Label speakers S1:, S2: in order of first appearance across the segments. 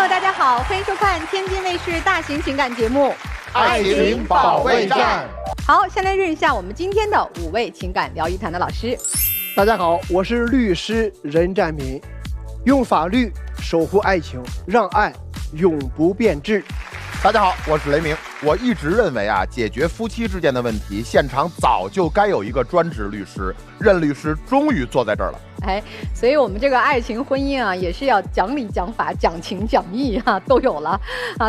S1: 友，大家好，欢迎收看天津卫视大型情感节目《
S2: 爱情保卫战》。
S1: 好，先来认识一下我们今天的5位情感疗愈谈的老师。
S3: 大家好，我是律师任占民，用法律守护爱情，让爱永不变质。
S2: 大家好，我是雷鸣。我一直认为解决夫妻之间的问题，现场早就该有一个专职律师。任律师终于坐在这儿了。
S1: 所以我们这个爱情婚姻也是要讲理讲法，讲情讲义都有了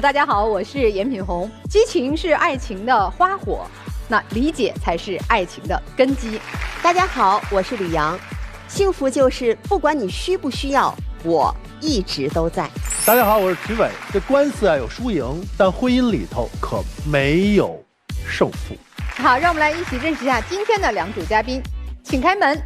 S1: 大家好，我是严品红。激情是爱情的花火，那理解才是爱情的根基。
S4: 大家好，我是李阳。幸福就是不管你需不需要，我一直都在。
S5: 大家好，我是曲伟。这官司有输赢，但婚姻里头可没有胜负。
S1: 好，让我们来一起认识一下今天的2组嘉宾，请开门。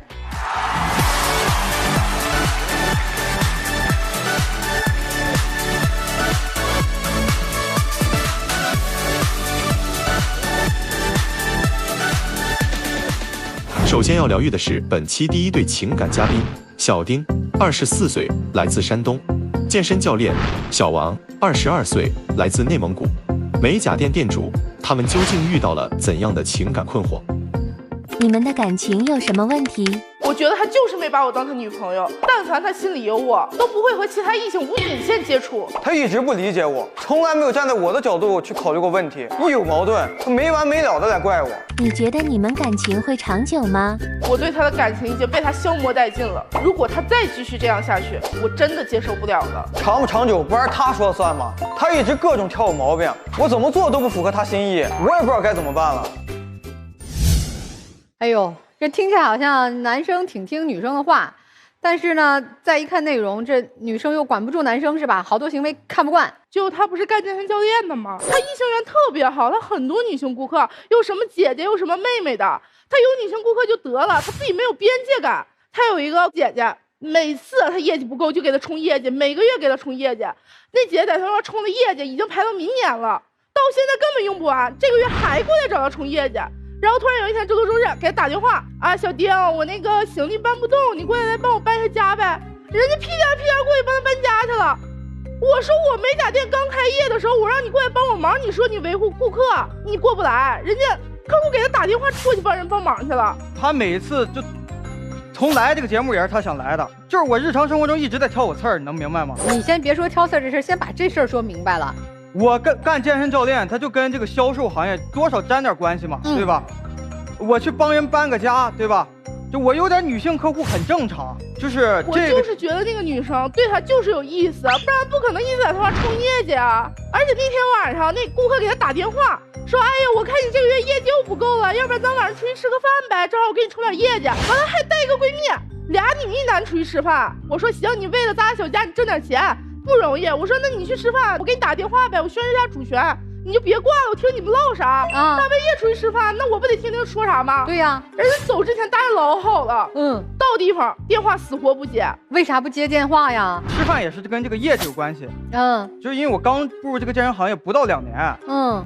S6: 首先要疗愈的是本期第1对情感嘉宾小丁，24岁，来自山东；健身教练小王，22岁，来自内蒙古；美甲店店主，他们究竟遇到了怎样的情感困惑？
S7: 你们的感情有什么问题？
S8: 我觉得他就是没把我当他女朋友，但凡他心里有我，都不会和其他异性无底线接触。
S9: 他一直不理解我，从来没有站在我的角度去考虑过问题。一有矛盾，他没完没了的来怪我。
S7: 你觉得你们感情会长久吗？
S8: 我对他的感情已经被他消磨殆尽了。如果他再继续这样下去，我真的接受不了了。
S9: 长不长久不按他说了算吗？他一直各种挑我毛病，我怎么做都不符合他心意，我也不知道该怎么办了。
S1: 哎呦，这听起来好像男生挺听女生的话，但是呢，再一看内容，这女生又管不住男生是吧？好多行为看不惯。
S8: 就他不是干健身教练的吗？他异性缘特别好，他很多女性顾客，有什么姐姐，有什么妹妹的，他有女性顾客就得了，他自己没有边界感。他有一个姐姐，每次他业绩不够就给他冲业绩，每个月给他冲业绩。那姐姐在他那冲的业绩已经排到明年了，到现在根本用不完，这个月还过来找他冲业绩。然后突然有一天周六周日给他打电话小丁，我那个行李搬不动，你过来帮我搬一下家呗。人家屁颠屁颠过去帮他搬家去了。我说我美甲店刚开业的时候，我让你过来帮我忙，你说你维护顾客，你过不来，人家客户给他打电话过去帮人帮忙去了。
S9: 他每一次就从来这个节目也是他想来的，就是我日常生活中一直在挑我刺儿，你能明白吗？
S1: 你先别说挑刺儿这事，先把这事儿说明白了。
S9: 我干健身教练，他就跟这个销售行业多少沾点关系嘛，对吧？我去帮人搬个家，对吧？就我有点女性客户很正常，就是
S8: 我就是觉得那个女生对他就是有意思，不然不可能一直在他那冲业绩啊。而且那天晚上那顾客给他打电话说，哎呀，我看你这个月业绩又不够了，要不然咱晚上出去吃个饭呗，正好我给你冲点业绩。完了还带一个闺蜜，2女1男出去吃饭。我说行，你为了咱俩小家你挣点钱不容易。我说那你去吃饭，我给你打电话呗，我宣示一下主权。你就别挂了，我听你们唠啥大半夜出去吃饭，那我不得听听说啥吗？
S1: 对呀，
S8: 人家走之前答应老好了，到地方电话死活不接。
S1: 为啥不接电话呀？
S9: 吃饭也是跟这个业绩有关系。就是因为我刚步入这个健身行业不到2年。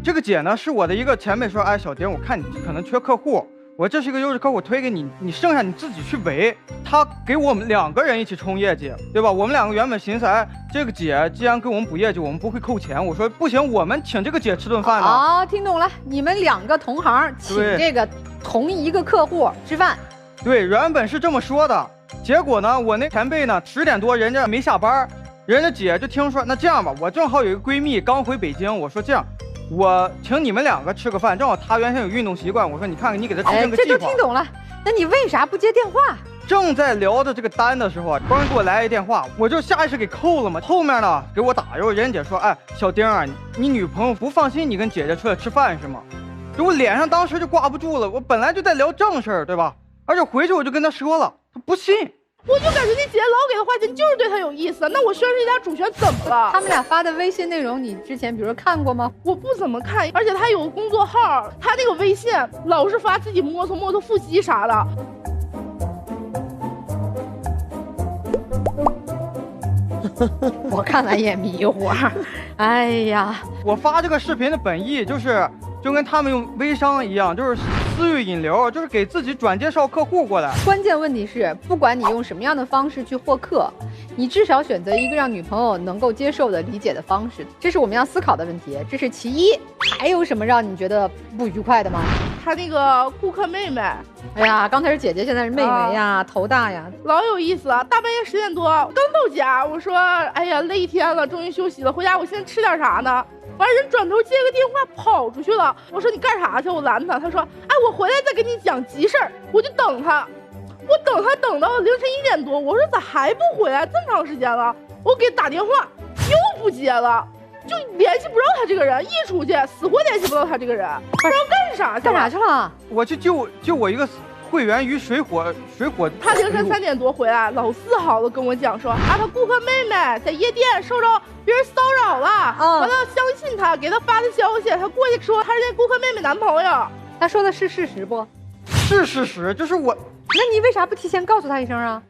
S9: 这个姐呢是我的一个前辈说，小丁，我看你可能缺客户，我这是一个优质客户推给你，你剩下你自己去围。他给我们2个人一起冲业绩，对吧？我们2个原本寻思，这个姐既然给我们补业绩，我们不会扣钱。我说不行，我们请这个姐吃顿饭呢。
S1: 听懂了，你们2个同行请这个同一个客户吃饭。
S9: 对，原本是这么说的，结果呢，我那前辈呢10点多人家没下班，人家姐就听说，那这样吧，我正好有一个闺蜜刚回北京，我说这样。我请你们2个吃个饭，正好她原先有运动习惯，我说你看看你给她制定个计划。
S1: 这都听懂了，那你为啥不接电话？
S9: 正在聊着这个单的时候，突然给我来一电话，我就下意识给扣了嘛。后面呢给我打，然后人家姐说，小丁你女朋友不放心你跟姐姐出来吃饭是吗？就我脸上当时就挂不住了，我本来就在聊正事儿，对吧？而且回去我就跟她说了，她不信。
S8: 我就感觉那姐老给他花钱就是对他有意思，那我宣示一下主权怎么了？
S1: 他们俩发的微信内容你之前比如说看过吗？
S8: 我不怎么看，而且他有个工作号，他那个微信老是发自己摸索腹肌啥的。
S1: 我看完也迷糊。哎呀，
S9: 我发这个视频的本意就跟他们用微商一样，就是私域引流，就是给自己转介绍客户过来。
S1: 关键问题是，不管你用什么样的方式去获客，你至少选择一个让女朋友能够接受的理解的方式，这是我们要思考的问题，这是其一。还有什么让你觉得不愉快的吗？
S8: 他那个顾客妹妹，
S1: 哎呀，刚才是姐姐，现在是妹妹呀，头大呀，
S8: 老有意思了。大半夜10点多刚到家，我说，哎呀，累一天了，终于休息了，回家我现在吃点啥呢？完人转头接个电话跑出去了。我说你干啥去？我拦他，他说，哎，我回来再跟你讲急事儿。我就等他，我等他等到凌晨1点多，我说咋还不回来？这么长时间了，我给打电话又不接了。就联系不着他这个人，一出去死活联系不到他这个人，不知道干啥
S1: 去了。
S9: 我去救我一个会员于水火。
S8: 他凌晨3点多回来，老自豪的跟我讲说啊，他顾客妹妹在夜店受到别人骚扰了，完了相信他，给他发的消息，他过去说他是那顾客妹妹男朋友。
S1: 他说的是事实不？
S9: 是事实，就是我。
S1: 那你为啥不提前告诉他一声啊？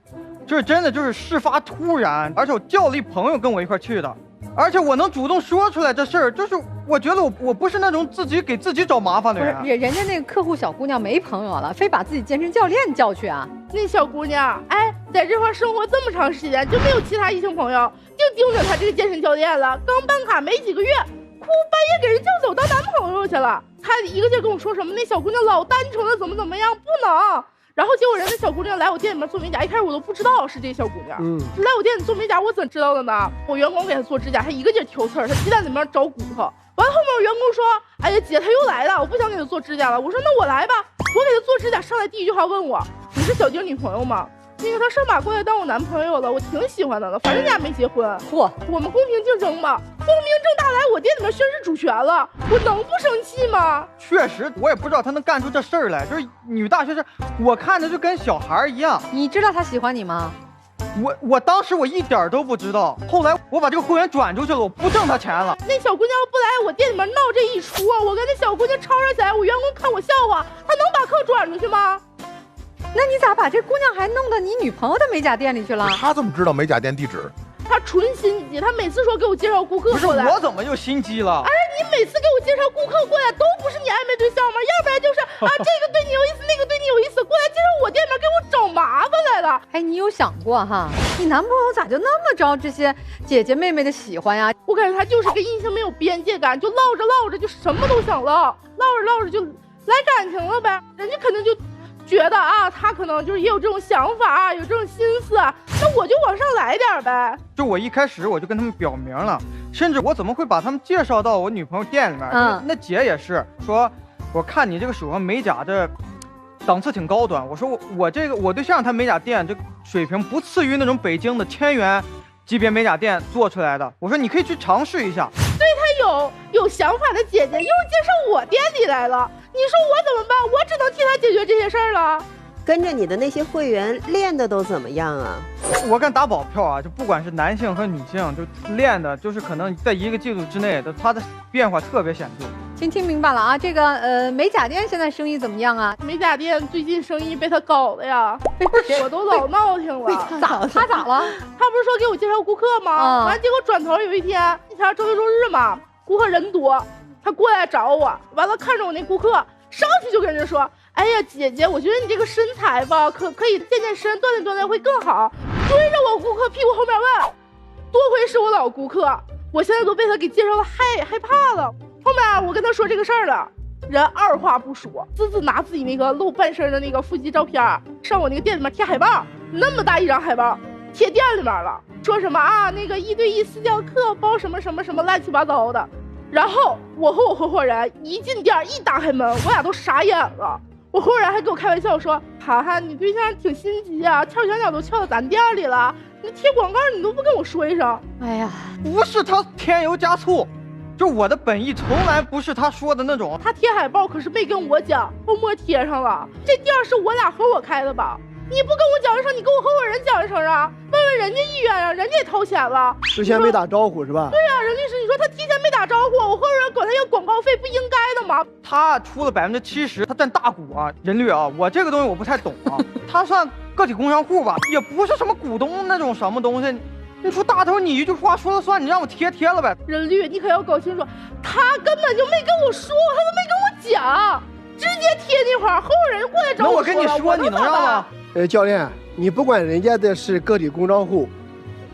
S9: 就是真的就是事发突然，而且我叫了一朋友跟我一块去的。而且我能主动说出来这事儿，就是我觉得我不是那种自己给自己找麻烦的人。
S1: 不是，人家那个客户小姑娘没朋友了，非把自己健身教练叫去啊。
S8: 那小姑娘，哎，在这块生活这么长时间，就没有其他异性朋友，就盯着她这个健身教练了。刚办卡没几个月，哭半夜给人叫走当男朋友去了。她一个劲跟我说什么那小姑娘老单纯了，怎么样，不能。然后结果人家小姑娘来我店里面做美甲，一开始我都不知道是这小姑娘。来我店里做美甲，我怎知道的呢？我员工给她做指甲，她一个劲挑刺儿，她鸡蛋里面找骨头。完后面我员工说，哎呀姐，她又来了，我不想给她做指甲了。我说那我来吧，我给她做指甲，上来第一句话问我，你是小丁女朋友吗？那个他上马过来当我男朋友了，我挺喜欢他的，反正人家没结婚。
S1: 嚯，
S8: 我们公平竞争嘛，光明正大来我店里面宣示主权了，我能不生气吗？
S9: 确实，我也不知道他能干出这事儿来，就是女大学生，我看着就跟小孩一样。
S1: 你知道他喜欢你吗？
S9: 我当时我一点都不知道，后来我把这个会员转出去了，我不挣他钱了。
S8: 那小姑娘不来我店里面闹这一出，我跟那小姑娘吵吵起来，我员工看我笑话，他能把客转出去吗？
S1: 那你咋把这姑娘还弄到你女朋友的美甲店里去了？
S2: 他怎么知道美甲店地址？
S8: 他纯心机，他每次说给我介绍顾客过来。
S9: 不是我怎么又心机了？
S8: 哎，你每次给我介绍顾客过来，都不是你暧昧对象吗？要不然就是啊，这个对你有意思，那个对你有意思，过来介绍我店里面给我找麻烦来了。
S1: 哎，你有想过哈，你男朋友咋就那么招这些姐姐妹妹的喜欢呀？
S8: 我感觉他就是个异性没有边界感，就唠着唠着就什么都想唠，唠着唠着就来感情了呗。人家可能就觉得啊，他可能就是也有这种想法，有这种心思，那我就往上来点呗。
S9: 就我一开始我就跟他们表明了，甚至我怎么会把他们介绍到我女朋友店里面？那姐也是说，我看你这个手上美甲这档次挺高端，我说我这个我对象他美甲店这水平不次于那种北京的1000元级别美甲店做出来的，我说你可以去尝试一下。
S8: 对他有想法的姐姐又介绍我店里来了，你说我怎么办？我只能替他解决这些事儿了。
S4: 跟着你的那些会员练的都怎么样啊？
S9: 我敢打保票啊，就不管是男性和女性，就练的就是可能在1个季度之内的，它的变化特别显著。
S1: 听明白了啊，这个美甲店现在生意怎么样啊？
S8: 美甲店最近生意被他搞的呀，我都老闹挺了。
S1: 他咋了？
S8: 他不是说给我介绍顾客吗？完结果转头有一天，那天周六周日嘛，顾客人多，他过来找我，完了看着我那顾客，上去就跟人说，哎呀姐姐，我觉得你这个身材吧，可以健身锻炼会更好。追着我顾客屁股后面问，多亏是我老顾客，我现在都被他给介绍的害怕了。后面我跟他说这个事儿了，人二话不说，自拿自己那个露半身的那个腹肌照片上我那个店里面贴海报，那么大一张海报贴店里面了，说什么啊那个1对1私教课包什么什么什么乱七八糟的。然后我和我合伙人一进店一打开门，我俩都傻眼了。我合伙人还给我开玩笑说，涵涵你对象挺心机啊，翘小脚都翘到咱店里了，你贴广告你都不跟我说一声。
S1: 哎呀，
S9: 不是他添油加醋，就我的本意从来不是他说的那种。
S8: 他贴海报可是没跟我讲，默默贴上了。这店是我俩合伙开的吧？你不跟我讲一声，你跟我合伙人讲一声啊，问问人家意愿啊，人家也掏钱了，
S3: 之前没打招呼是吧？
S8: 对呀，任律师，你说他提前没打招呼，我合伙人管他要广告费，不应该的吗？
S9: 他出了70%，他占大股啊，任律啊，我这个东西我不太懂啊，他算个体工商户吧，也不是什么股东那种什么东西。你说大头，你一句话说了算，你让我贴了呗。
S8: 任律，你可要搞清楚，他根本就没跟我说，他都没跟我讲，直接贴那块儿，合伙人过来找我
S9: 那我跟你说，你能让吗？
S3: 教练，你不管人家的是个体工商户，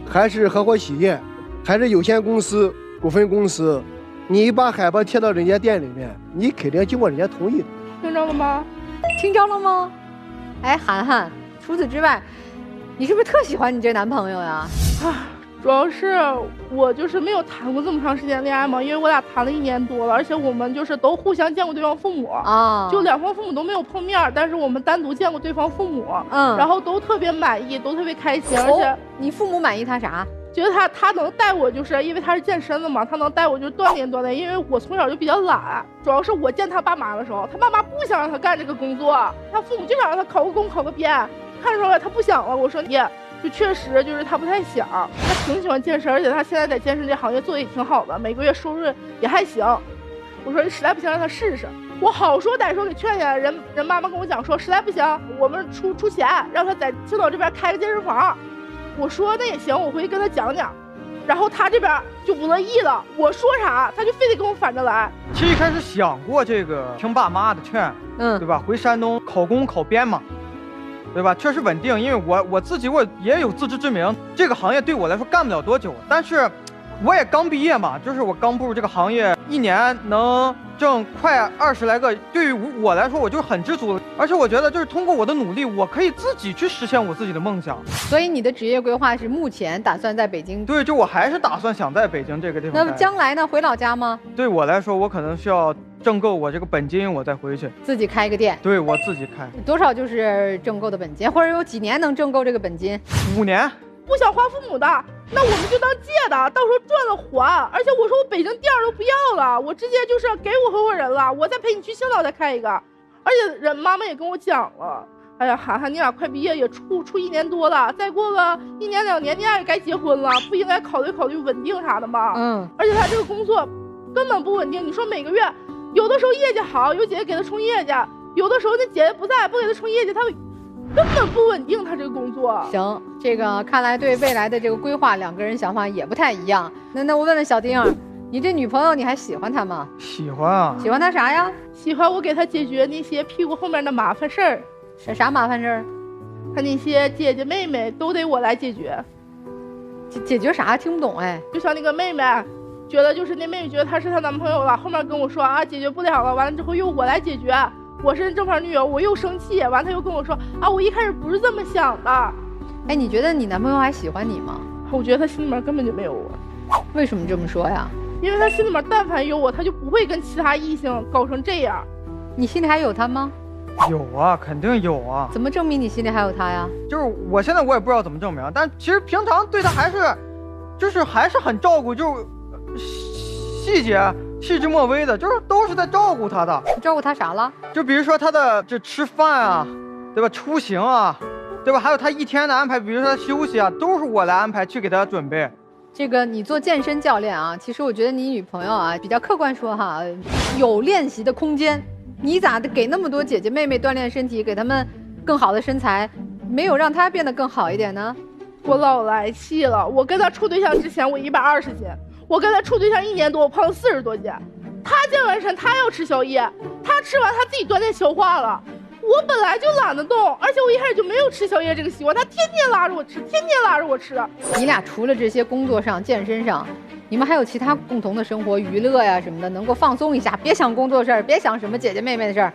S3: 还是合伙企业，还是有限公司、股份公司，你把海报贴到人家店里面，你肯定经过人家同意的。
S8: 听着了吗？
S1: 听着了吗？哎，涵涵，除此之外，你是不是特喜欢你这男朋友呀？
S8: 主要是我就是没有谈过这么长时间恋爱嘛，因为我俩谈了1年多了，而且我们就是都互相见过对方父母啊，就两方父母都没有碰面，但是我们单独见过对方父母，然后都特别满意，都特别开心，而且
S1: 你父母满意他啥？
S8: 觉得他能带我，就是因为他是健身的嘛，他能带我就是锻炼锻炼，因为我从小就比较懒，主要是我见他爸妈的时候，他爸妈不想让他干这个工作，他父母就想让他考个公考个编，看出来他不想了，我说你。就确实就是他不太想，他挺喜欢健身，而且他现在在健身这行业做的也挺好的，每个月收入也还行。我说实在不行让他试试，我好说歹说给劝劝，人妈妈跟我讲说实在不行我们出钱让他在青岛这边开个健身房。我说那也行，我回去跟他讲讲。然后他这边就不乐意了，我说啥他就非得跟我反着来。
S9: 其实一开始想过这个听爸妈的劝，对吧？回山东考公考编嘛。对吧？确实稳定，因为我自己我也有自知之明，这个行业对我来说干不了多久，但是我也刚毕业嘛，就是我刚步入这个行业，1年能挣快20来个，对于我来说我就很知足了。而且我觉得就是通过我的努力，我可以自己去实现我自己的梦想。
S1: 所以你的职业规划是目前打算在北京？
S9: 对，就我还是打算想在北京这个地方。
S1: 那将来呢？回老家吗？
S9: 对我来说，我可能需要挣够我这个本金，我再回去
S1: 自己开一个店。
S9: 对，我自己开。
S1: 多少就是挣够的本金，或者有几年能挣够这个本金
S9: ？5年。
S8: 不想花父母的，那我们就当借的，到时候赚了还。而且我说我北京店都不要了，我直接就是给我合伙人了，我再陪你去青岛再开一个。而且人妈妈也跟我讲了，哎呀，涵涵，你俩快毕业也处1年多了，再过个1年2年，你俩也该结婚了，不应该考虑稳定啥的吗？而且他这个工作根本不稳定，你说每个月有的时候业绩好，有姐姐给他冲业绩，有的时候那姐姐不在，不给他冲业绩，他根本不稳定，他这个工作。
S1: 行，这个看来对未来的这个规划，两个人想法也不太一样。那我问问小丁，你这女朋友你还喜欢她吗？
S9: 喜欢啊。
S1: 喜欢她啥呀？
S8: 喜欢我给她解决那些屁股后面的麻烦事儿。
S1: 啥麻烦事儿？
S8: 她那些姐姐妹妹都得我来解决。
S1: 解决啥？听不懂哎。
S8: 就像那个妹妹，觉得就是那妹妹觉得她是她男朋友了，后面跟我说啊解决不了了，完了之后又我来解决。我是正牌女友，我又生气，完他又跟我说啊，我一开始不是这么想的。
S1: 哎，你觉得你男朋友还喜欢你吗？
S8: 我觉得他心里面根本就没有我。
S1: 为什么这么说呀？
S8: 因为他心里面但凡有我，他就不会跟其他异性搞成这样。
S1: 你心里还有他吗？
S9: 有啊，肯定有啊。
S1: 怎么证明你心里还有他呀？
S9: 就是我现在我也不知道怎么证明，但其实平常对他还是很照顾，就是细节。细枝末微的，就是都是在照顾他的。
S1: 照顾他啥了？
S9: 就比如说他的这吃饭啊，对吧？出行啊，对吧？还有他一天的安排，比如说他休息啊，都是我来安排去给他准备。
S1: 这个你做健身教练啊，其实我觉得你女朋友啊，比较客观说哈，有练习的空间。你咋给那么多姐姐妹妹锻炼身体，给他们更好的身材，没有让她变得更好一点呢？
S8: 我老来气了。我跟他处对象之前，我120斤。我跟他处对象1年多，我胖了40多斤。他健完身，他要吃宵夜，他吃完他自己锻炼消化了。我本来就懒得动，而且我一开始就没有吃宵夜这个习惯，他天天拉着我吃，天天拉着我吃。
S1: 你俩除了这些工作上、健身上，你们还有其他共同的生活、娱乐呀什么的，能够放松一下，别想工作事儿，别想什么姐姐妹妹的事儿，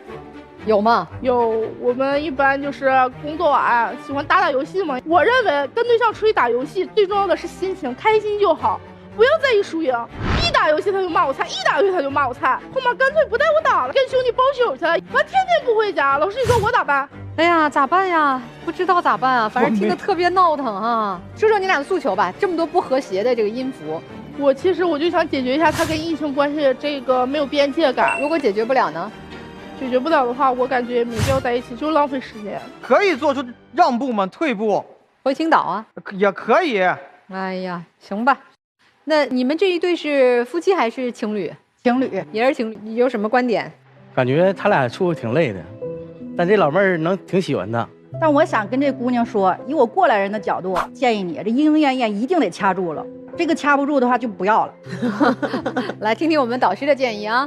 S1: 有吗？
S8: 有，我们一般就是工作完喜欢打游戏嘛。我认为跟对象出去打游戏，最重要的是心情，开心就好。不要在意输赢，一打游戏他就骂我菜，一打游戏他就骂我菜，后面干脆不带我打了，跟兄弟包宿去了，完天天不回家。老师你说我咋办？
S1: 哎呀，咋办呀？不知道咋办啊，反正听得特别闹腾啊。说说你俩的诉求吧，这么多不和谐的这个音符，
S8: 我就想解决一下他跟异性关系这个没有边界感。
S1: 如果解决不了呢？
S8: 解决不了的话，我感觉没必要在一起，就是浪费时间。
S9: 可以做出让步吗？退步？
S1: 回青岛啊？
S9: 也可以。
S1: 哎呀，行吧。那你们这一对是夫妻还是情侣？
S10: 情侣，
S1: 也是情侣。你有什么观点？
S11: 感觉他俩处挺累的，但这老妹儿挺喜欢他。
S10: 但我想跟这姑娘说，以我过来人的角度，建议你这莺莺燕燕一定得掐住了，这个掐不住的话就不要了。
S1: 来听听我们导师的建议啊。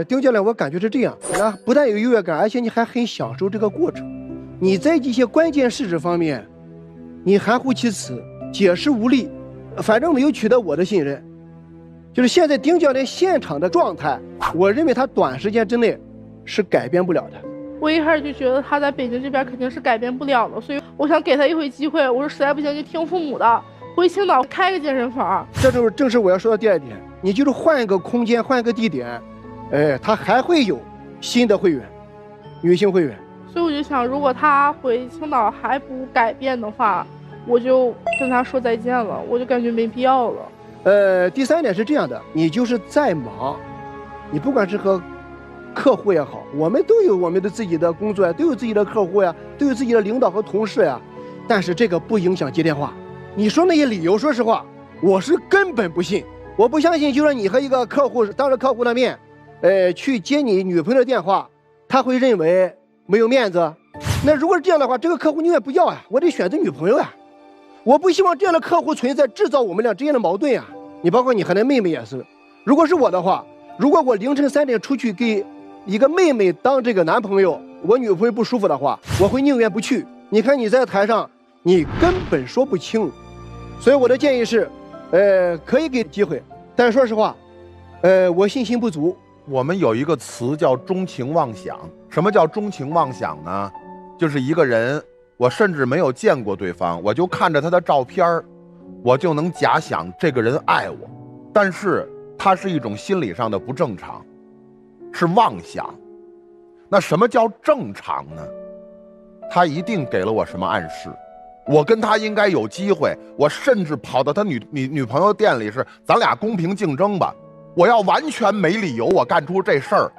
S3: 丁教练，我感觉是这样，那不但有优越感，而且你还很享受这个过程。你在一些关键事实方面，你含糊其辞，解释无力，反正没有取得我的信任。就是现在丁教练现场的状态，我认为他短时间之内是改变不了的。
S8: 我一开始就觉得他在北京这边肯定是改变不了了，所以我想给他一回机会。我说实在不行就听父母的，回青岛开个健身房。
S3: 这就是正是我要说的第二点，你就是换一个空间，换一个地点，他还会有新的会员，女性会员。
S8: 所以我就想，如果他回青岛还不改变的话，我就跟他说再见了，我就感觉没必要了。
S3: 第三点是这样的，你就是再忙，你不管是和客户也好，我们都有我们的自己的工作呀，都有自己的客户呀，都有自己的领导和同事呀，但是这个不影响接电话。你说那些理由，说实话，我是根本不信。我不相信，就让你和一个客户当着客户的面，去接你女朋友的电话，他会认为没有面子。那如果是这样的话，这个客户宁愿不要呀，我得选择女朋友呀。我不希望这样的客户存在，制造我们俩之间的矛盾呀。你包括你和那妹妹也是，如果是我的话，如果我凌晨3点出去给一个妹妹当这个男朋友，我女朋友不舒服的话，我会宁愿不去。你看你在台上，你根本说不清。所以我的建议是，可以给机会，但是说实话，我信心不足。
S2: 我们有一个词叫钟情妄想。什么叫钟情妄想呢？就是一个人，我甚至没有见过对方，我就看着他的照片，我就能假想这个人爱我，但是它是一种心理上的不正常，是妄想。那什么叫正常呢？他一定给了我什么暗示，我跟他应该有机会，我甚至跑到他女朋友店里，是咱俩公平竞争吧。我要完全没理由我干出这事儿，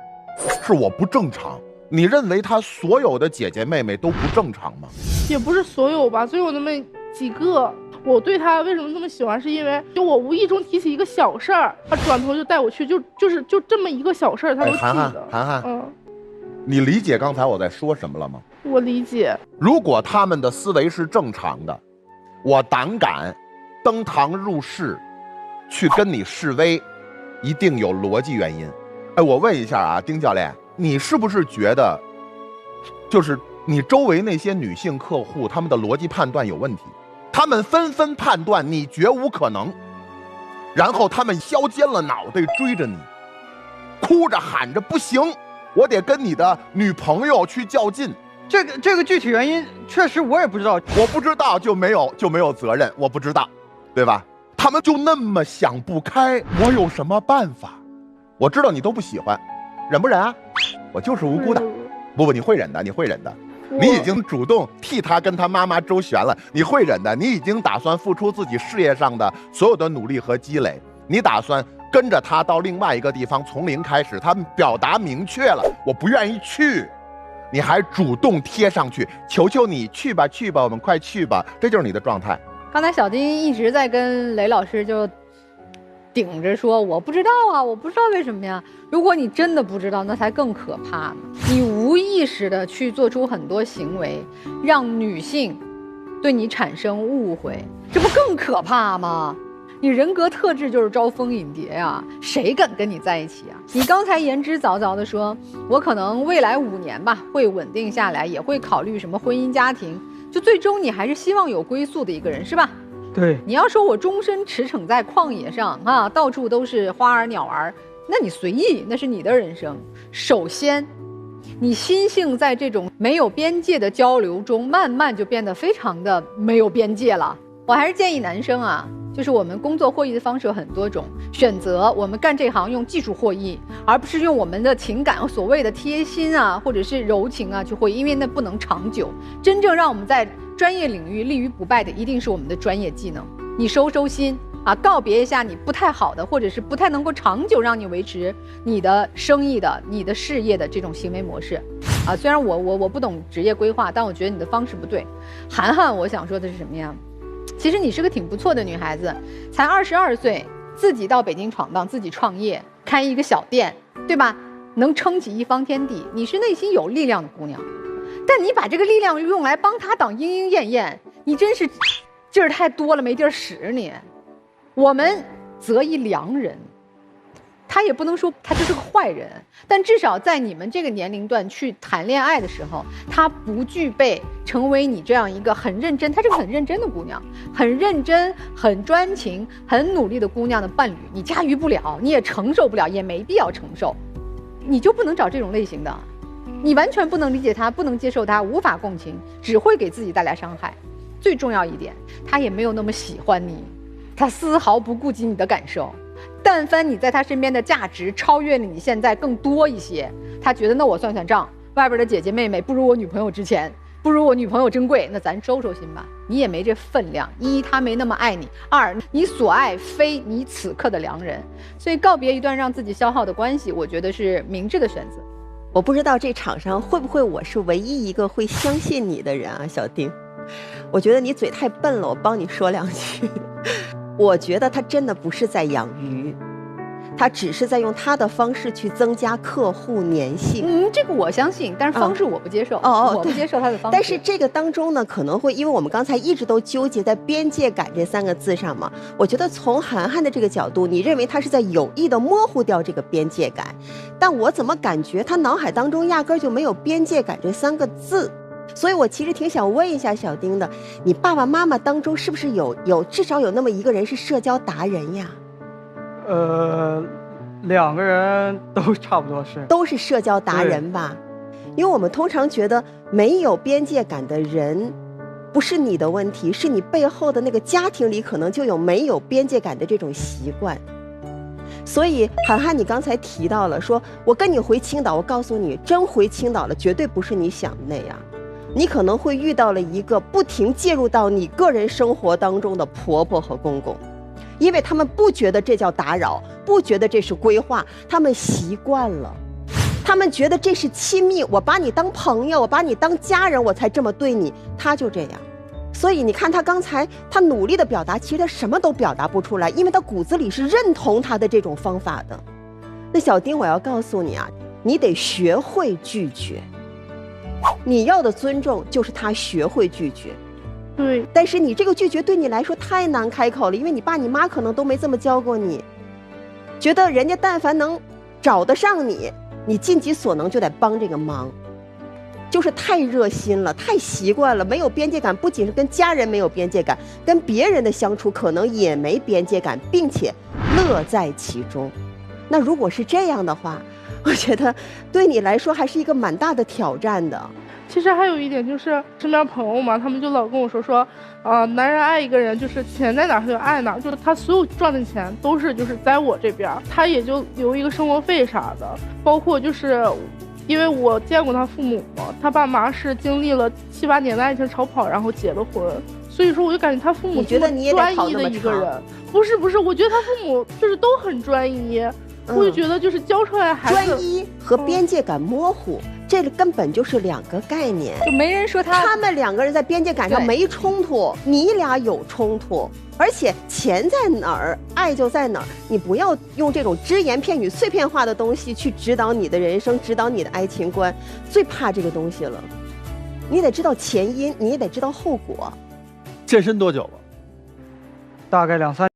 S2: 是我不正常。你认为他所有的姐姐妹妹都不正常吗？
S8: 也不是所有吧，就有那么几个。我对他为什么那么喜欢，是因为就我无意中提起一个小事儿，他转头就带我去，就这么一个小事儿，他都记得。
S2: 涵涵，你理解刚才我在说什么了吗？
S8: 我理解。
S2: 如果他们的思维是正常的，我胆敢登堂入室去跟你示威，一定有逻辑原因。我问一下啊，丁教练，你是不是觉得就是你周围那些女性客户他们的逻辑判断有问题？他们纷纷判断你绝无可能，然后他们削尖了脑袋追着你，哭着喊着不行，我得跟你的女朋友去较劲。
S9: 这个具体原因确实我也不知道，
S2: 我不知道就没有责任，我不知道，对吧？他们就那么想不开，我有什么办法？我知道你都不喜欢，忍不忍啊？我就是无辜的。不，你会忍的，你会忍的。你已经主动替他跟他妈妈周旋了，你会忍的。你已经打算付出自己事业上的所有的努力和积累，你打算跟着他到另外一个地方从零开始。他表达明确了，我不愿意去，你还主动贴上去，求求你去吧去吧，我们快去吧，这就是你的状态。
S1: 刚才小丁一直在跟雷老师就顶着说我不知道啊，我不知道为什么呀。如果你真的不知道，那才更可怕呢。你无意识的去做出很多行为，让女性对你产生误会，这不更可怕吗？你人格特质就是招蜂引蝶呀，谁敢跟你在一起啊？你刚才言之凿凿的说，我可能未来5年吧会稳定下来，也会考虑什么婚姻家庭，就最终你还是希望有归宿的一个人，是吧？
S9: 对。
S1: 你要说我终身驰骋在旷野上啊，到处都是花儿鸟儿，那你随意，那是你的人生。首先你心性在这种没有边界的交流中慢慢就变得非常的没有边界了。我还是建议男生啊，就是我们工作获益的方式有很多种，选择我们干这行用技术获益，而不是用我们的情感所谓的贴心啊或者是柔情啊去获益，因为那不能长久。真正让我们在专业领域立于不败的一定是我们的专业技能。你收心啊，告别一下你不太好的或者是不太能够长久让你维持你的生意的你的事业的这种行为模式啊。虽然我不懂职业规划，但我觉得你的方式不对。涵涵，我想说的是什么呀？其实你是个挺不错的女孩子，才22岁，自己到北京闯荡，自己创业，开一个小店，对吧？能撑起一方天地，你是内心有力量的姑娘。但你把这个力量用来帮他挡莺莺燕燕，你真是劲儿太多了，没地儿使你。我们择一良人，他也不能说他就是个坏人，但至少在你们这个年龄段去谈恋爱的时候，他不具备成为你这样一个很认真，她是个很认真的姑娘，很认真、很专情、很努力的姑娘的伴侣，你驾驭不了，你也承受不了，也没必要承受，你就不能找这种类型的，你完全不能理解他，不能接受他，无法共情，只会给自己带来伤害。最重要一点，他也没有那么喜欢你，他丝毫不顾及你的感受。但凡你在他身边的价值超越了你现在更多一些，他觉得那我算算账，外边的姐姐妹妹不如我女朋友值钱，不如我女朋友珍贵，那咱收收心吧。你也没这分量，一他没那么爱你，二你所爱非你此刻的良人，所以告别一段让自己消耗的关系，我觉得是明智的选择。
S4: 我不知道这场上会不会我是唯一一个会相信你的人啊，小丁。我觉得你嘴太笨了，我帮你说两句。我觉得他真的不是在养鱼，他只是在用他的方式去增加客户粘性。
S1: 这个我相信，但是方式我不接受。我不接受他的方式。
S4: 但是这个当中呢，可能会因为我们刚才一直都纠结在边界感这3个字上嘛，我觉得从涵涵的这个角度，你认为他是在有意的模糊掉这个边界感，但我怎么感觉他脑海当中压根儿就没有边界感这3个字。所以我其实挺想问一下小丁的，你爸爸妈妈当中是不是有至少有那么一个人是社交达人呀
S9: ？2个人都差不多是，
S4: 都是社交达人吧？因为我们通常觉得没有边界感的人，不是你的问题，是你背后的那个家庭里可能就有没有边界感的这种习惯。所以涵涵，你刚才提到了，说我跟你回青岛，我告诉你，真回青岛了，绝对不是你想的那样。你可能会遇到了一个不停介入到你个人生活当中的婆婆和公公，因为他们不觉得这叫打扰，不觉得这是规划，他们习惯了，他们觉得这是亲密，我把你当朋友，我把你当家人，我才这么对你，他就这样。所以你看他刚才他努力的表达，其实他什么都表达不出来，因为他骨子里是认同他的这种方法的。那小丁，我要告诉你啊，你得学会拒绝。你要的尊重就是他学会拒绝，
S8: 对。
S4: 但是你这个拒绝对你来说太难开口了，因为你爸你妈可能都没这么教过你，觉得人家但凡能找得上你，你尽己所能就得帮这个忙，就是太热心了，太习惯了，没有边界感，不仅是跟家人没有边界感，跟别人的相处可能也没边界感，并且乐在其中。那如果是这样的话，我觉得对你来说还是一个蛮大的挑战的。
S8: 其实还有一点就是身边朋友嘛，他们就老跟我说，男人爱一个人就是钱在哪他就爱哪，就是他所有赚的钱都是就是在我这边，他也就留一个生活费啥的。包括就是因为我见过他父母嘛，他爸妈是经历了7、8年的爱情长跑，然后结了婚，所以说我就感觉他父母
S4: 你觉得你也
S8: 专一的一个人。不是，我觉得他父母就是都很专一。我就觉得就是教出来孩子
S4: 专一和边界感模糊，这个根本就是2个概念，
S1: 就没人说他
S4: 们2个人在边界感上没冲突，你俩有冲突，而且钱在哪儿，爱就在哪儿。你不要用这种只言片语、碎片化的东西去指导你的人生，指导你的爱情观，最怕这个东西了。你得知道前因，你也得知道后果。
S5: 健身多久了？
S9: 大概2、3。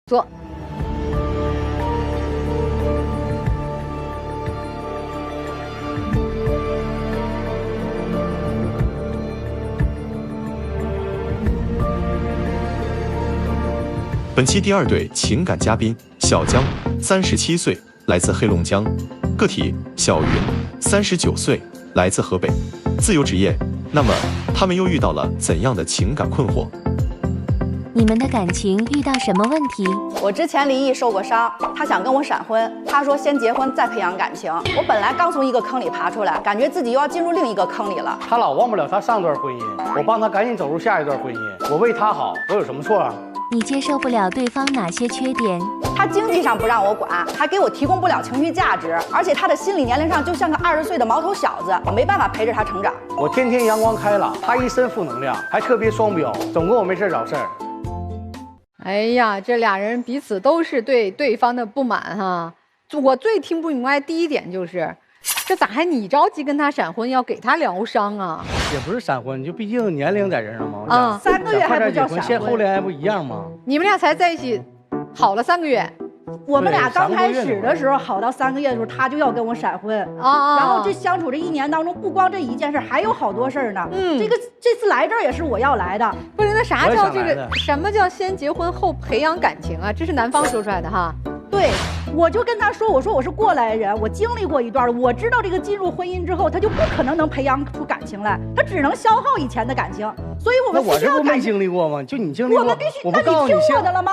S1: 做。
S6: 本期第2对情感嘉宾小江，37岁，来自黑龙江；个体小云，39岁，来自河北，自由职业。那么他们又遇到了怎样的情感困惑？
S7: 你们的感情遇到什么问题？
S12: 我之前离异受过伤，他想跟我闪婚，他说先结婚再培养感情。我本来刚从一个坑里爬出来，感觉自己又要进入另一个坑里了。
S11: 他老忘不了他上段婚姻，我帮他赶紧走入下一段婚姻，我为他好，我有什么错啊？
S7: 你接受不了对方哪些缺点？
S12: 他经济上不让我管，还给我提供不了情绪价值，而且他的心理年龄上就像个20岁的毛头小子，我没办法陪着他成长。
S11: 我天天阳光开朗，他一身负能量，还特别双标，总跟我没事找事儿。
S1: 哎呀，这俩人彼此都是对对方的不满哈。我最听不明白第一点就是，这咋还你着急跟他闪婚，要给他疗伤啊？
S11: 也不是闪婚，就毕竟年龄在这上嘛。
S1: 啊
S12: ，3个月还不叫闪婚，
S11: 先后恋爱不一样吗？
S1: 你们俩才在一起好了3个月。
S10: 我们俩刚开始的时候，好到3个月的时候，他就要跟我闪婚啊。然后这相处这1年当中，不光这一件事，还有好多事儿呢。这次来这儿也是我要来的。
S1: 不是，那啥叫这个？什么叫先结婚后培养感情啊？这是男方说出来的哈。
S10: 对，我就跟他说，我说我是过来人，我经历过一段，我知道这个进入婚姻之后，他就不可能培养出感情来，他只能消耗以前的感情。所以我们
S11: 那我这不没经历过吗？就你经历过，
S10: 我们必须。那你听我的了吗？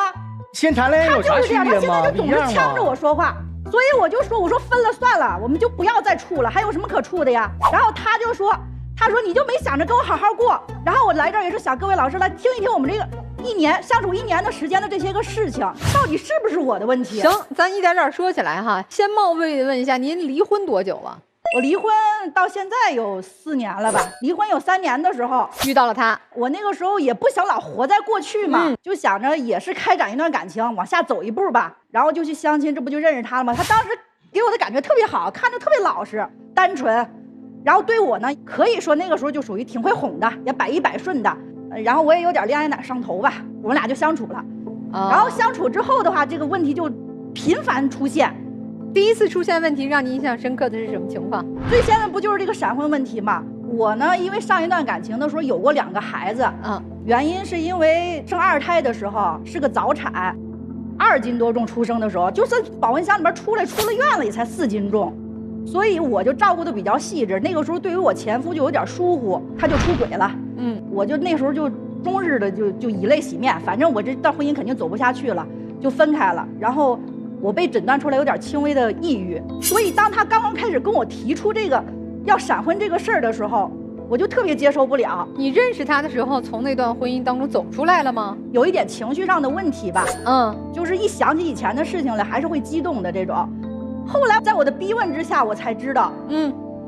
S11: 先谈恋爱有啥区别吗？
S10: 他现在就总是呛着我说话，所以我就说，我说分了算了，我们就不要再处了，还有什么可处的呀？然后他就说，他说你就没想着跟我好好过。然后我来这儿也是想各位老师来听一听我们这个相处1年的时间的这些个事情，到底是不是我的问题？
S1: 行，咱一点点说起来哈。先冒昧的问一下，您离婚多久了？
S10: 我离婚到现在有4年了吧？离婚有3年的时候
S1: 遇到了他，
S10: 我那个时候也不想老活在过去嘛，就想着也是开展一段感情，往下走一步吧。然后就去相亲，这不就认识他了吗？他当时给我的感觉特别好，看着特别老实、单纯，然后对我呢，可以说那个时候就属于挺会哄的，也百依百顺的。然后我也有点恋爱脑上头吧，我们俩就相处了。然后相处之后的话，这个问题就频繁出现。
S1: 第一次出现问题让你印象深刻的是什么情况？
S10: 最先的不就是这个闪婚问题吗？我呢，因为上一段感情的时候有过2个孩子，原因是因为生2胎的时候是个早产，2斤多重出生的时候，就算保温箱里边出了院了也才4斤重，所以我就照顾的比较细致。那个时候对于我前夫就有点疏忽，他就出轨了，我就那时候就终日的就以泪洗面，反正我这段婚姻肯定走不下去了，就分开了。然后我被诊断出来有点轻微的抑郁，所以当他刚刚开始跟我提出这个要闪婚这个事儿的时候，我就特别接受不了。
S1: 你认识他的时候，从那段婚姻当中走出来了吗？
S10: 有一点情绪上的问题吧，就是一想起以前的事情来，还是会激动的这种。后来在我的逼问之下，我才知道，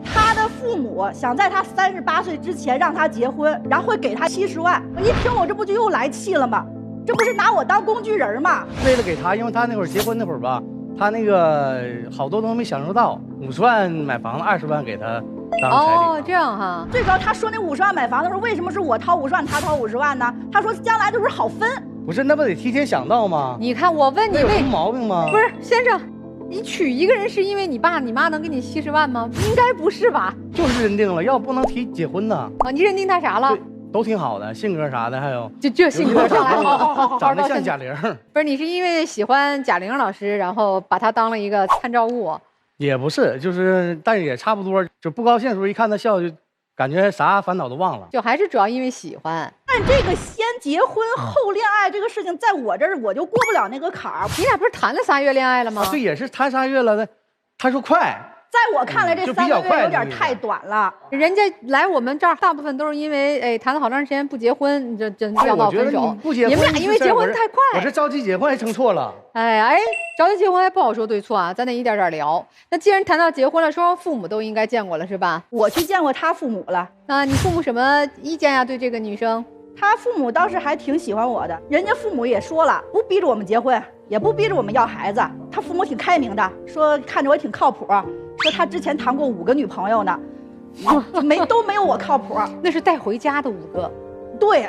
S10: 他的父母想在他38岁之前让他结婚，然后会给他70万。一听我这不就又来气了吗？这不是拿我当工具人吗？
S11: 为了给他，因为他那会儿结婚那会儿吧，他那个好多都没享受到，50万买房子，20万给他当彩礼。
S1: 哦，这样哈。
S10: 最主要他说那50万买房的时候，为什么是我掏50万，他掏50万呢？他说将来的时候好分。
S11: 不是，那不得提前想到吗？
S1: 你看我问你，
S11: 有什么毛病吗？
S1: 不是，先生，你娶一个人是因为你爸你妈能给你70万吗？应该不是吧？
S11: 就是认定了，要不能提结婚呢。
S1: 你认定他啥了？
S11: 都挺好的，性格啥的，还有
S1: 这性格上来，好，
S11: 长得像贾玲。
S1: 不是，你是因为喜欢贾玲老师，然后把她当了一个参照物？
S11: 也不是，就是但是也差不多，就不高兴的时候一看她笑，就感觉啥烦恼都忘了。
S1: 就还是主要因为喜欢。
S10: 但这个先结婚后恋爱这个事情，在我这儿我就过不了那个坎儿。
S1: 你俩不是谈了3月恋爱了吗？
S11: 对，也是谈3月了的。他说快。
S10: 在我看来，这3个月有点太短了。
S1: 人家来我们这儿，大部分都是因为谈了好长时间不结婚，这要闹分手。
S11: 不结婚，
S1: 你们俩因为结婚太快。
S11: 我这着急结婚还成错了。
S1: 着急结婚还不好说对错啊，咱得一点点聊。那既然谈到结婚了，双方父母都应该见过了是吧？
S10: 我去见过他父母了。
S1: 那你父母什么意见呀？对这个女生？
S10: 他父母倒是还挺喜欢我的，人家父母也说了，不逼着我们结婚，也不逼着我们要孩子。他父母挺开明的，说看着我挺靠谱，说他之前谈过5个女朋友呢，都没有我靠谱。
S1: 那是带回家的5个，
S10: 对，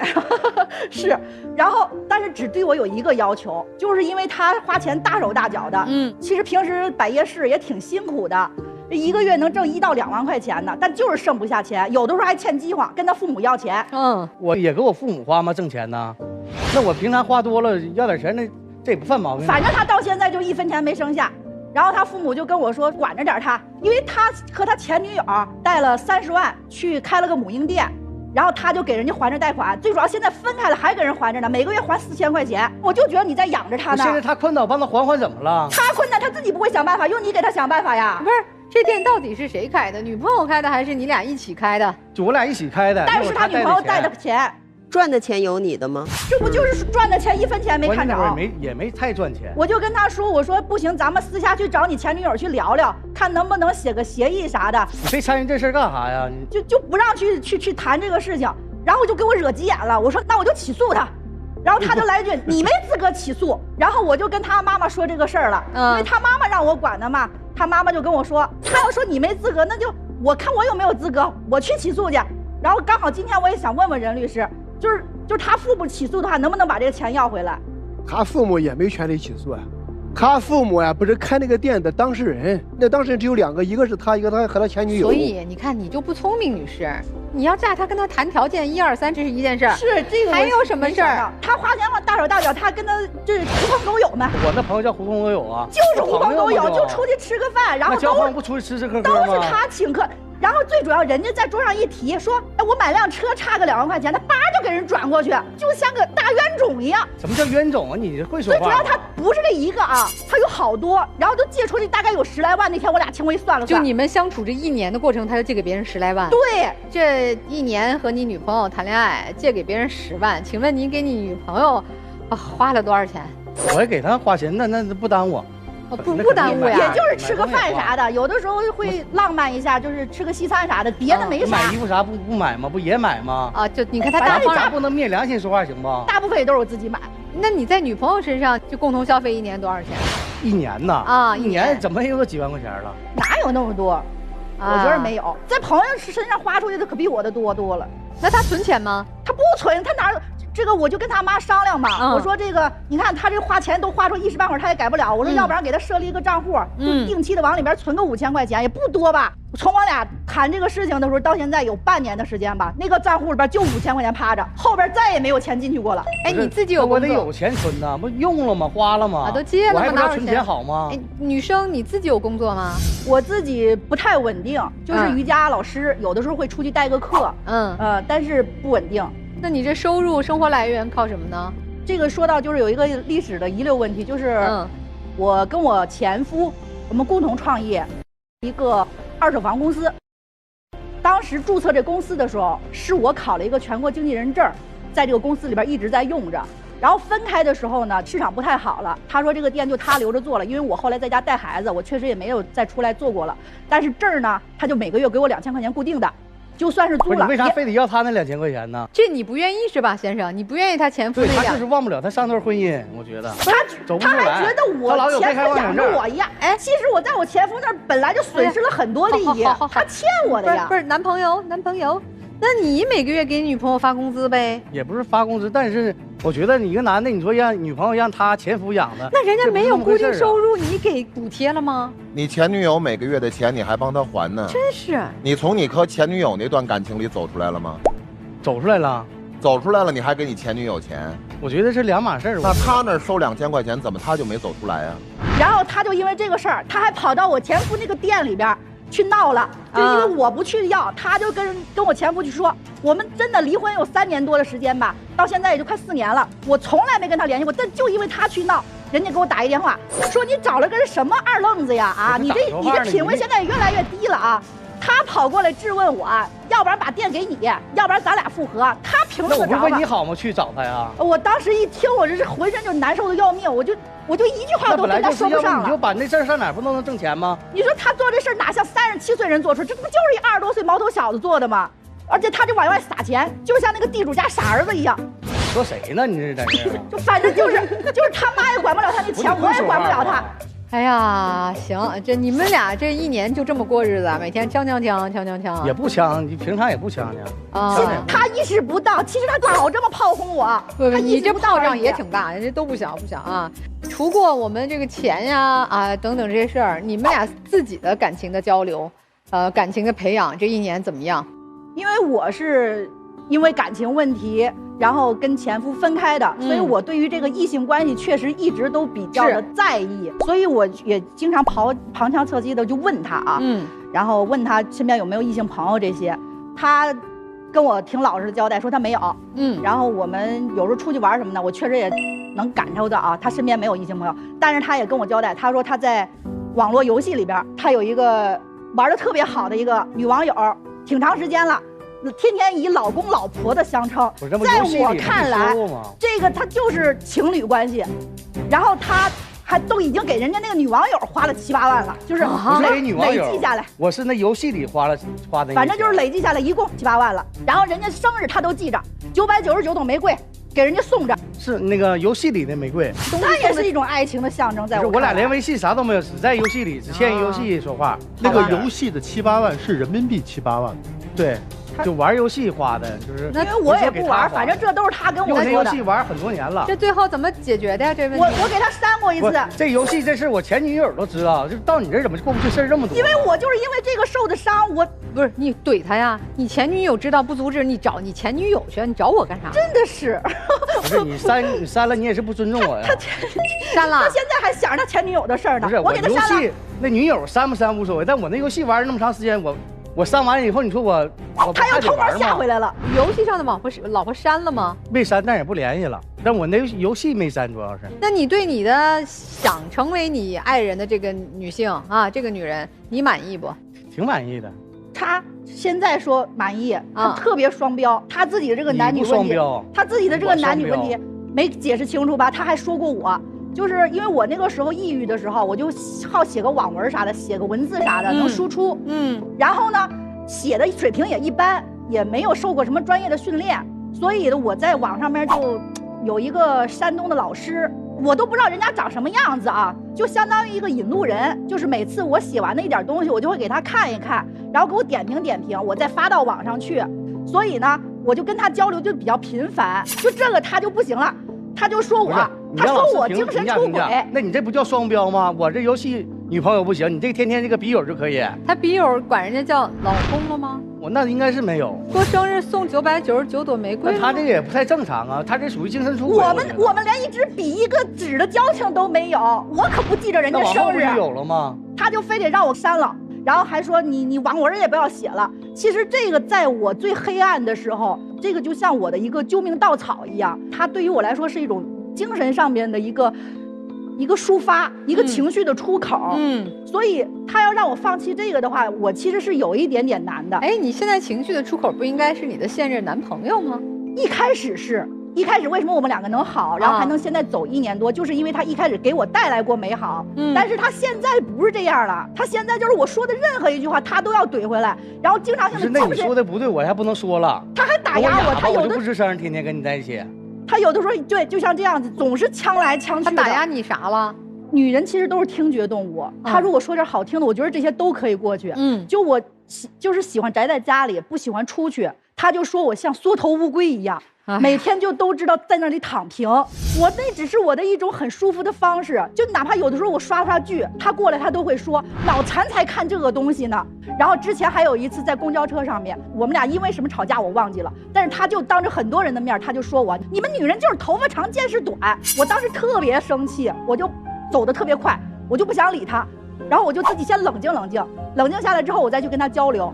S10: 是，然后但是只对我有一个要求，就是因为他花钱大手大脚的，其实平时摆夜市也挺辛苦的，一个月能挣1到2万块钱呢，但就是剩不下钱，有的时候还欠饥荒，跟他父母要钱。
S11: 我也给我父母花吗？挣钱呢？那我平常花多了要点钱，那这也不犯毛病。
S10: 反正他到现在就1分钱没剩下。然后他父母就跟我说管着点他，因为他和他前女友贷了30万去开了个母婴店，然后他就给人家还着贷款，最主要现在分开了还给人还着呢，每个月还4000块钱，我就觉得你在养着他呢。
S11: 现在他困难，帮他还怎么了？
S10: 他困难他自己不会想办法，用你给他想办法呀？
S1: 不是，这店到底是谁开的？女朋友开的还是你俩一起开的？
S11: 就我俩一起开的，
S10: 但是他女朋友贷的钱。
S4: 赚的钱有你的吗？
S10: 这不就是赚的钱1分钱没看着？
S11: 也没太赚钱。
S10: 我就跟他说，我说不行，咱们私下去找你前女友去聊聊，看能不能写个协议啥的。
S11: 你非参与这事干啥呀？
S10: 就不让去谈这个事情，然后就给我惹急眼了。我说那我就起诉他，然后他就来一句你没资格起诉。然后我就跟他妈妈说这个事儿了，因为他妈妈让我管的嘛。他妈妈就跟我说，他要说你没资格，那就我看我有没有资格，我去起诉去。然后刚好今天我也想问问任律师。就是他父母起诉的话，能不能把这个钱要回来？
S3: 他父母也没权利起诉啊。他父母呀，不是开那个店的当事人，那当事人只有2个，一个是他，一个他和他前女友。
S1: 所以你看，你就不聪明，女士，你要嫁他跟他谈条件1、2、3，这是一件事儿。
S10: 是这个。
S1: 还有什么事儿？
S10: 他花钱往大手大脚，他跟他这狐朋狗友们。
S11: 我那朋友叫狐朋狗友啊。
S10: 就是狐朋狗友，就出去吃个饭，然后
S11: 交朋友不出去吃喝
S10: 都是他请客。然后最主要，人家在桌上一提说，哎，我买辆车差个2万块钱，他叭就给人转过去，就像个大冤种一样。
S11: 什么叫冤种啊？你会说话？
S10: 最主要他不是这一个啊，他有好多，然后都借出去大概有10来万。那天我俩情况算了算，
S1: 就你们相处这1年的过程，他就借给别人10来万。
S10: 对，
S1: 这1年和你女朋友谈恋爱，借给别人10万，请问你给你女朋友花了多少钱？
S11: 我也给他花钱，那不耽误。
S1: 不耽误呀，
S10: 也就是吃个饭啥的，有的时候会浪漫一下，就是吃个西餐啥的，别的没啥。
S11: 买衣服啥不买吗？不也买吗？
S1: 啊，就你看他大方，
S11: 咱不能灭良心说话行不？
S10: 大部分也都是我自己买。
S1: 那你在女朋友身上就共同消费1年多少钱
S11: ？1年呐？
S1: 啊
S11: ，1年怎么也有几万块钱了？
S10: 哪有那么多？我觉得没有，在朋友身上花出去的可比我的多了。
S1: 那他存钱吗？
S10: 他不存，他哪有？这个我就跟他妈商量嘛，我说这个你看他这花钱都花出一时半会儿他也改不了，我说要不然给他设立一个账户，就定期的往里边存个5000块钱，也不多吧。从我俩谈这个事情的时候到现在有半年的时间吧，那个账户里边就5000块钱趴着，后边再也没有钱进去过了。
S1: 哎，你自己有工作？
S11: 我得有钱存呐，不用了吗？花了吗？
S1: 都借了吗？
S11: 我还不知道存钱好吗？
S1: 哎，女生你自己有工作吗？
S10: 我自己不太稳定，就是瑜伽老师，有的时候会出去带个课，但是不稳定。
S1: 那你这收入生活来源靠什么呢？
S10: 这个说到就是有一个历史的遗留问题，就是我跟我前夫，我们共同创业一个2手房公司。当时注册这公司的时候，是我考了一个全国经纪人证，在这个公司里边一直在用着。然后分开的时候呢，市场不太好了，他说这个店就他留着做了，因为我后来在家带孩子，我确实也没有再出来做过了。但是证呢，他就每个月给我2000块钱固定的。就算是租了，
S11: 你为啥非得要他那2000块钱呢？
S1: 这你不愿意是吧，先生？你不愿意他前夫那样？
S11: 他就是忘不了他上段婚姻，我觉得
S10: 他还觉得我前夫养着我一样。哎，其实我在我前夫那儿本来就损失了很多利益，他欠我的呀。
S1: 不是男朋友，那你每个月给你女朋友发工资呗？
S11: 也不是发工资，但是我觉得你一个男的，你说让女朋友让他前夫养的，
S1: 那人家没有固定收入，你给补贴了吗？
S2: 你前女友每个月的钱你还帮他还呢？
S1: 真是！
S2: 你从你和前女友那段感情里走出来了吗？
S11: 走出来了，
S2: 你还给你前女友钱？
S11: 我觉得是2码事。
S2: 那他那收2000块钱，怎么他就没走出来呀？
S10: 然后他就因为这个事儿，他还跑到我前夫那个店里边去闹了，就因为我不去要，他就跟我前夫去说，我们真的离婚有3年多的时间吧，到现在也就快4年了，我从来没跟他联系过，但就因为他去闹，人家给我打一电话，说你找了个什么二愣子呀？啊，你这品味现在越来越低了啊！他跑过来质问我，要不然把店给你，要不然咱俩复合。他凭什么？
S11: 那我不为你好吗？去找他呀！
S10: 我当时一听，我这是浑身就难受的要命，我就一句话都跟他说不上了。
S11: 你就把那事儿上哪儿不都能挣钱吗？
S10: 你说他做这事儿哪像37岁人做出，这不就是一20多岁毛头小子做的吗？而且他就往外撒钱，就像那个地主家傻儿子一样。
S11: 说谁呢？你这在这？
S10: 就反正就是他妈也管不了他那钱，我也管不了他。
S1: 哎呀，行，这你们俩这一年就这么过日子啊？每天锵，
S11: 也不呛，你平常也不呛呢。
S10: 啊，他意识不到，其实他老这么炮轰我。
S1: 不，你这炮仗也挺大，人家都不小啊。除过我们这个钱呀等等这些事儿，你们俩自己的感情的交流，感情的培养，这一年怎么样？
S10: 因为我是因为感情问题，然后跟前夫分开的，所以我对于这个异性关系确实一直都比较的在意，所以我也经常旁敲侧击的就问他啊，然后问他身边有没有异性朋友这些，他跟我挺老实的交代说他没有，然后我们有时候出去玩什么的，我确实也能感受到啊，他身边没有异性朋友，但是他也跟我交代，他说他在网络游戏里边，他有一个玩的特别好的一个女网友，挺长时间了。天天以老公老婆的相称，在我看来，这个他就是情侣关系，然后他还都已经给人家那个女网友花了7、8万了，就是累计下来。
S11: 我是那游戏里花的，
S10: 反正就是累计下来一共7、8万了。然后人家生日他都记着，999朵玫瑰给人家送着，
S11: 是那个游戏里的玫瑰，
S10: 那也是一种爱情的象征。在
S11: 我俩连微信啥都没有，只在游戏里，只限于游戏说话。
S5: 那个游戏的7、8万是人民币7、8万，
S11: 对。就玩游戏花的，就是
S10: 因为我也不玩，反正这都是他跟我说的。
S11: 那游戏玩很多年了，
S1: 这最后怎么解决的呀？这问题
S10: 我给他删过一次。
S11: 这游戏这事我前女友都知道，就到你这怎么过不去事儿这么多？
S10: 因为我就是因为这个受的伤，我
S1: 不是你怼他呀？你前女友知道不足止，你找你前女友去，你找我干啥？
S10: 真的是，
S11: 不是你删了，你也是不尊重我呀？
S10: 他
S1: 删了，
S10: 他现在还想着他前女友的事儿呢。
S11: 不是
S10: 我给他删了。
S11: 那女友删不删无所谓，但我那游戏玩了那么长时间，我删完以后，你说我
S10: 他又偷摸下回来了。
S1: 游戏上的老婆删了吗？
S11: 没删，但也不联系了。但我那游戏没删，主要是。
S1: 那你对你的想成为你爱人的这个女性啊，这个女人，你满意不？
S11: 挺满意的。
S10: 他现在说满意，他特别双标，他自己的这个男女问题，他自己的这个男女问题没解释清楚吧？他还说过我。就是因为我那个时候抑郁的时候，我就好写个网文啥的，写个文字啥的，能输出。然后呢，写的水平也一般，也没有受过什么专业的训练，所以我在网上面就有一个山东的老师，我都不知道人家长什么样子啊，就相当于一个引路人，就是每次我写完的一点东西，我就会给他看一看，然后给我点评，我再发到网上去。所以呢，我就跟他交流就比较频繁，就这个他就不行了。他就说他说我精神出轨，
S11: 那你这不叫双标吗？我这游戏女朋友不行，你这天天这个笔友就可以。
S1: 他笔友管人家叫老公了吗？
S11: 我那应该是没有。
S1: 过生日送999朵玫瑰，
S11: 那他这个也不太正常啊，他这属于精神出轨。
S10: 我们连一支笔一个纸的交情都没有，我可不记着人家生日。
S11: 有了吗？
S10: 他就非得让我删了，然后还说你网文也不要写了。其实这个在我最黑暗的时候，这个就像我的一个救命稻草一样，它对于我来说是一种精神上面的一个抒发，一个情绪的出口。所以他要让我放弃这个的话，我其实是有一点点难的。
S1: 哎，你现在情绪的出口不应该是你的现任男朋友吗？
S10: 一开始为什么我们两个能好，然后还能现在走1年多，就是因为他一开始给我带来过美好。但是他现在不是这样了，他现在就是我说的任何一句话，他都要怼回来，然后经常性的。
S11: 那你说的不对，我还不能说了。
S10: 他还打压我，他有的
S11: 就不吱声，天天跟你在一起。
S10: 他有的时候对，就像这样子，总是枪来枪去的。
S1: 他打压你啥了？
S10: 女人其实都是听觉动物，她如果说点好听的，我觉得这些都可以过去。就我就是喜欢宅在家里，不喜欢出去。他就说我像缩头乌龟一样，每天就都知道在那里躺平。我那只是我的一种很舒服的方式，就哪怕有的时候我刷剧，他过来他都会说脑残才看这个东西呢。然后之前还有一次在公交车上面，我们俩因为什么吵架我忘记了，但是他就当着很多人的面，他就说我你们女人就是头发长见识短。我当时特别生气，我就走得特别快，我就不想理他，然后我就自己先冷静下来之后，我再去跟他交流。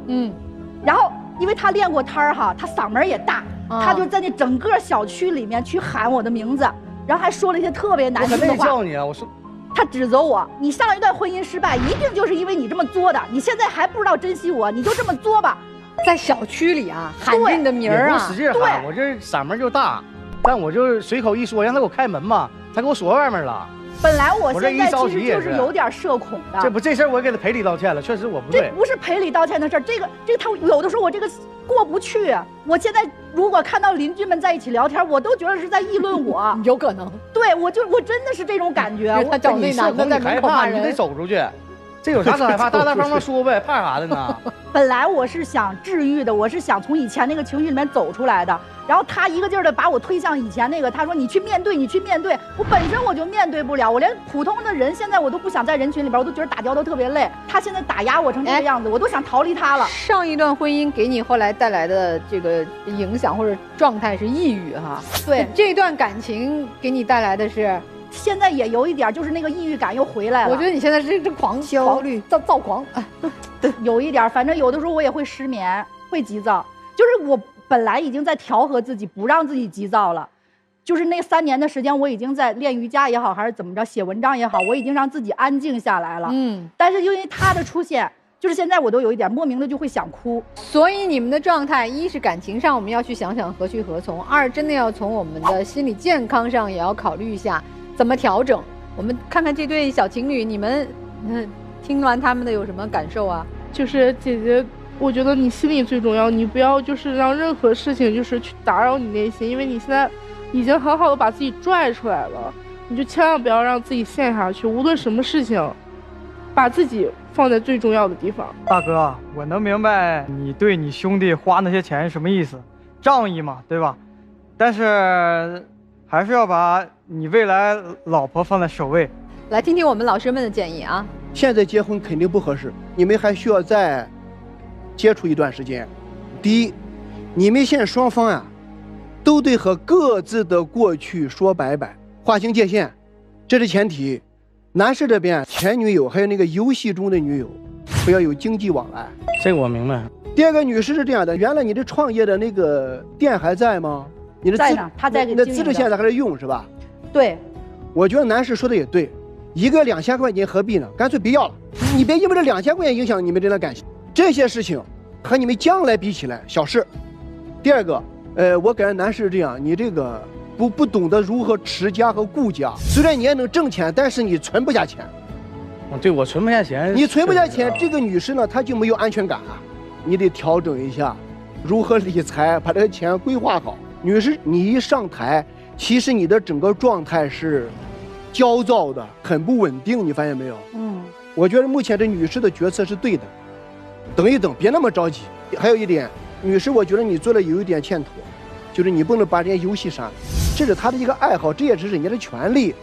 S10: 然后因为他练过摊儿哈，他嗓门也大，他就在那整个小区里面去喊我的名字，然后还说了一些特别难听的话。我可没叫
S11: 你啊，我说。
S10: 他指责我，你上一段婚姻失败，一定就是因为你这么作的，你现在还不知道珍惜我，你就这么作吧。
S1: 在小区里啊，喊着你的名儿啊，
S11: 使劲喊，我这嗓门就大，但我就随口一说，让他给我开门嘛，他给我锁外面了。
S10: 本来我现在其实就是有点社恐的。
S11: 这事儿我给他赔礼道歉了，确实我不对。
S10: 这不是赔礼道歉的事儿，这个他有的时候我这个过不去。我现在如果看到邻居们在一起聊天，我都觉得是在议论我。
S1: 有可能。
S10: 对，我真的是这种感觉。
S1: 他找那男的在门口骂人，
S11: 你得走出去。这有啥可害怕？大大方方说呗，怕啥的呢？
S10: 本来我是想治愈的，我是想从以前那个情绪里面走出来的。然后他一个劲儿的把我推向以前那个，他说你去面对，你去面对。我本身我就面对不了，我连普通的人现在我都不想在人群里边，我都觉得打交道特别累。他现在打压我成这个样子，我都想逃离他了。
S1: 上一段婚姻给你后来带来的这个影响或者状态是抑郁哈？
S10: 对，
S1: 这段感情给你带来的是。
S10: 现在也有一点，就是那个抑郁感又回来了。
S1: 我觉得你现在是狂焦虑、躁狂，
S10: 对，有一点。反正有的时候我也会失眠，会急躁。就是我本来已经在调和自己，不让自己急躁了。就是那3年的时间，我已经在练瑜伽也好，还是怎么着，写文章也好，我已经让自己安静下来了。但是因为他的出现，就是现在我都有一点莫名的就会想哭。
S1: 所以你们的状态，一是感情上我们要去想想何去何从，二真的要从我们的心理健康上也要考虑一下。怎么调整？我们看看这对小情侣，你们听完他们的有什么感受啊？
S8: 就是姐姐，我觉得你心里最重要，你不要就是让任何事情就是去打扰你内心，因为你现在已经很好的把自己拽出来了，你就千万不要让自己陷下去。无论什么事情，把自己放在最重要的地方。
S9: 大哥，我能明白你对你兄弟花那些钱是什么意思，仗义嘛，对吧？但是还是要把你未来老婆放在首位。
S1: 来听听我们老师们的建议啊。
S3: 现在结婚肯定不合适，你们还需要再接触一段时间。第一，你们现在双方呀，都得和各自的过去说拜拜，划清界限，这是前提。男士这边前女友还有那个游戏中的女友，不要有经济往来。
S11: 这个我明白。
S3: 第二个，女士是这样的，原来你的创业的那个店还在吗？你的
S10: 在呢，他在
S3: 你的资质现在还在用是吧？
S10: 对，
S3: 我觉得男士说的也对，一个2000块钱何必呢？干脆别要了，你别因为这2000块钱影响你们这段感情。这些事情和你们将来比起来小事。第二个，我感觉男士这样，你这个不懂得如何持家和顾家。虽然你也能挣钱，但是你存不下钱。
S11: 对，我存不下钱。
S3: 你存不下钱，这个女士呢，她就没有安全感啊。你得调整一下，如何理财，把这个钱规划好。女士，你一上台，其实你的整个状态是焦躁的，很不稳定，你发现没有？我觉得目前这女士的决策是对的，等一等，别那么着急。还有一点，女士，我觉得你做的有一点欠妥，就是你不能把人家游戏删了，这是她的一个爱好，这也是人家的权利。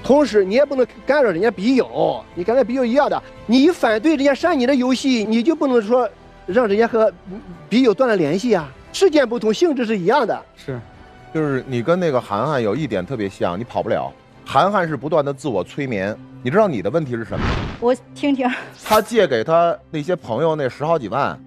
S3: 同时，你也不能干扰人家笔友，你跟人家笔友一样的，你一反对人家删你的游戏，你就不能说让人家和笔友断了联系啊。事件不同，性质是一样的。
S2: 是，就是你跟那个涵涵有一点特别像，你跑不了。涵涵是不断的自我催眠，你知道你的问题是什么？
S10: 我听听。
S2: 他借给他那些朋友那10好几万，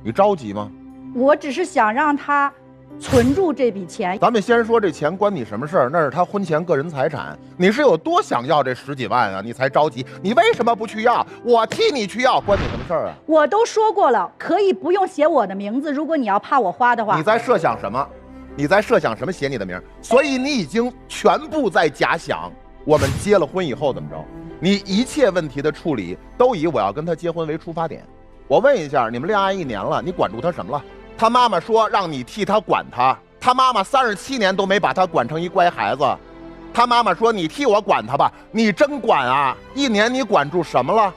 S2: 你着急吗？
S10: 我只是想让他存住这笔钱。
S2: 咱们先说这钱关你什么事儿？那是他婚前个人财产，你是有多想要这10几万啊？你才着急，你为什么不去要？我替你去要，关你什么事儿啊？
S10: 我都说过了，可以不用写我的名字，如果你要怕我花的话。
S2: 你在设想什么？你在设想什么写你的名？所以你已经全部在假想我们结了婚以后怎么着？你一切问题的处理都以我要跟他结婚为出发点。我问一下，你们恋爱1年了，你管住他什么了？他妈妈说让你替他管他，他妈妈37年都没把他管成一乖孩子。他妈妈说你替我管他吧，你真管啊？1年你管住什么了？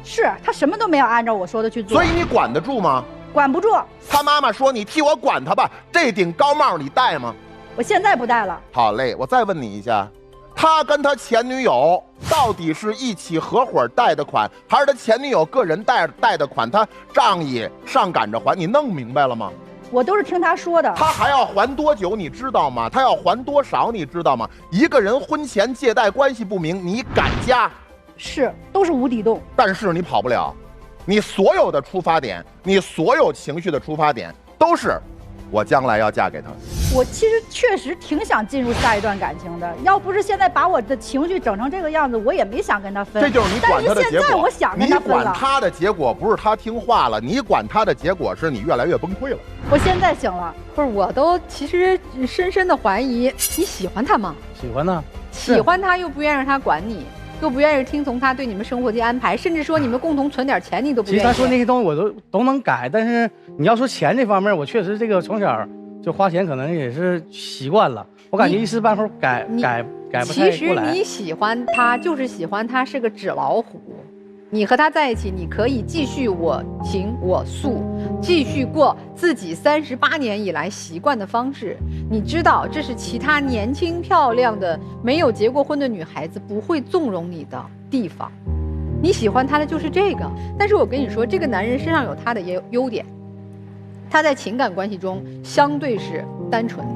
S10: 是他什么都没有按照我说的去做。
S2: 所以你管得住吗？
S10: 管不住。
S2: 他妈妈说你替我管他吧，这顶高帽你戴吗？
S10: 我现在不戴了。
S2: 好嘞，我再问你一下，他跟他前女友到底是一起合伙贷的款，还是他前女友个人贷的款？他仗义上赶着还，你弄明白了吗？
S10: 我都是听他说的。
S2: 他还要还多久你知道吗？他要还多少你知道吗？一个人婚前借贷关系不明，你敢加？
S10: 是，都是无底洞。
S2: 但是你跑不了，你所有的出发点，你所有情绪的出发点都是我将来要嫁给他。
S10: 我其实确实挺想进入下一段感情的，要不是现在把我的情绪整成这个样子，我也没想跟他分。
S2: 这就是你管他的结果。
S10: 但是现在我想跟他分了。
S2: 你管他的结果不是他听话了，你管他的结果是你越来越崩溃了。
S10: 我现在醒了。
S1: 不是，我都其实深深的怀疑你喜欢他吗？
S11: 喜欢呢。
S1: 喜欢他又不愿意让他管你，又不愿意听从他对你们生活的安排，甚至说你们共同存点钱你都不愿意。
S11: 其实他说那些东西我都能改，但是你要说钱这方面，我确实这个从小就花钱可能也是习惯了，我感觉一时半会儿改不太过来。
S1: 其实你喜欢他就是喜欢他是个纸老虎。你和他在一起，你可以继续我行我素，继续过自己38年以来习惯的方式。你知道，这是其他年轻漂亮的没有结过婚的女孩子不会纵容你的地方。你喜欢他的就是这个，但是我跟你说，这个男人身上有他的优点，他在情感关系中相对是单纯的。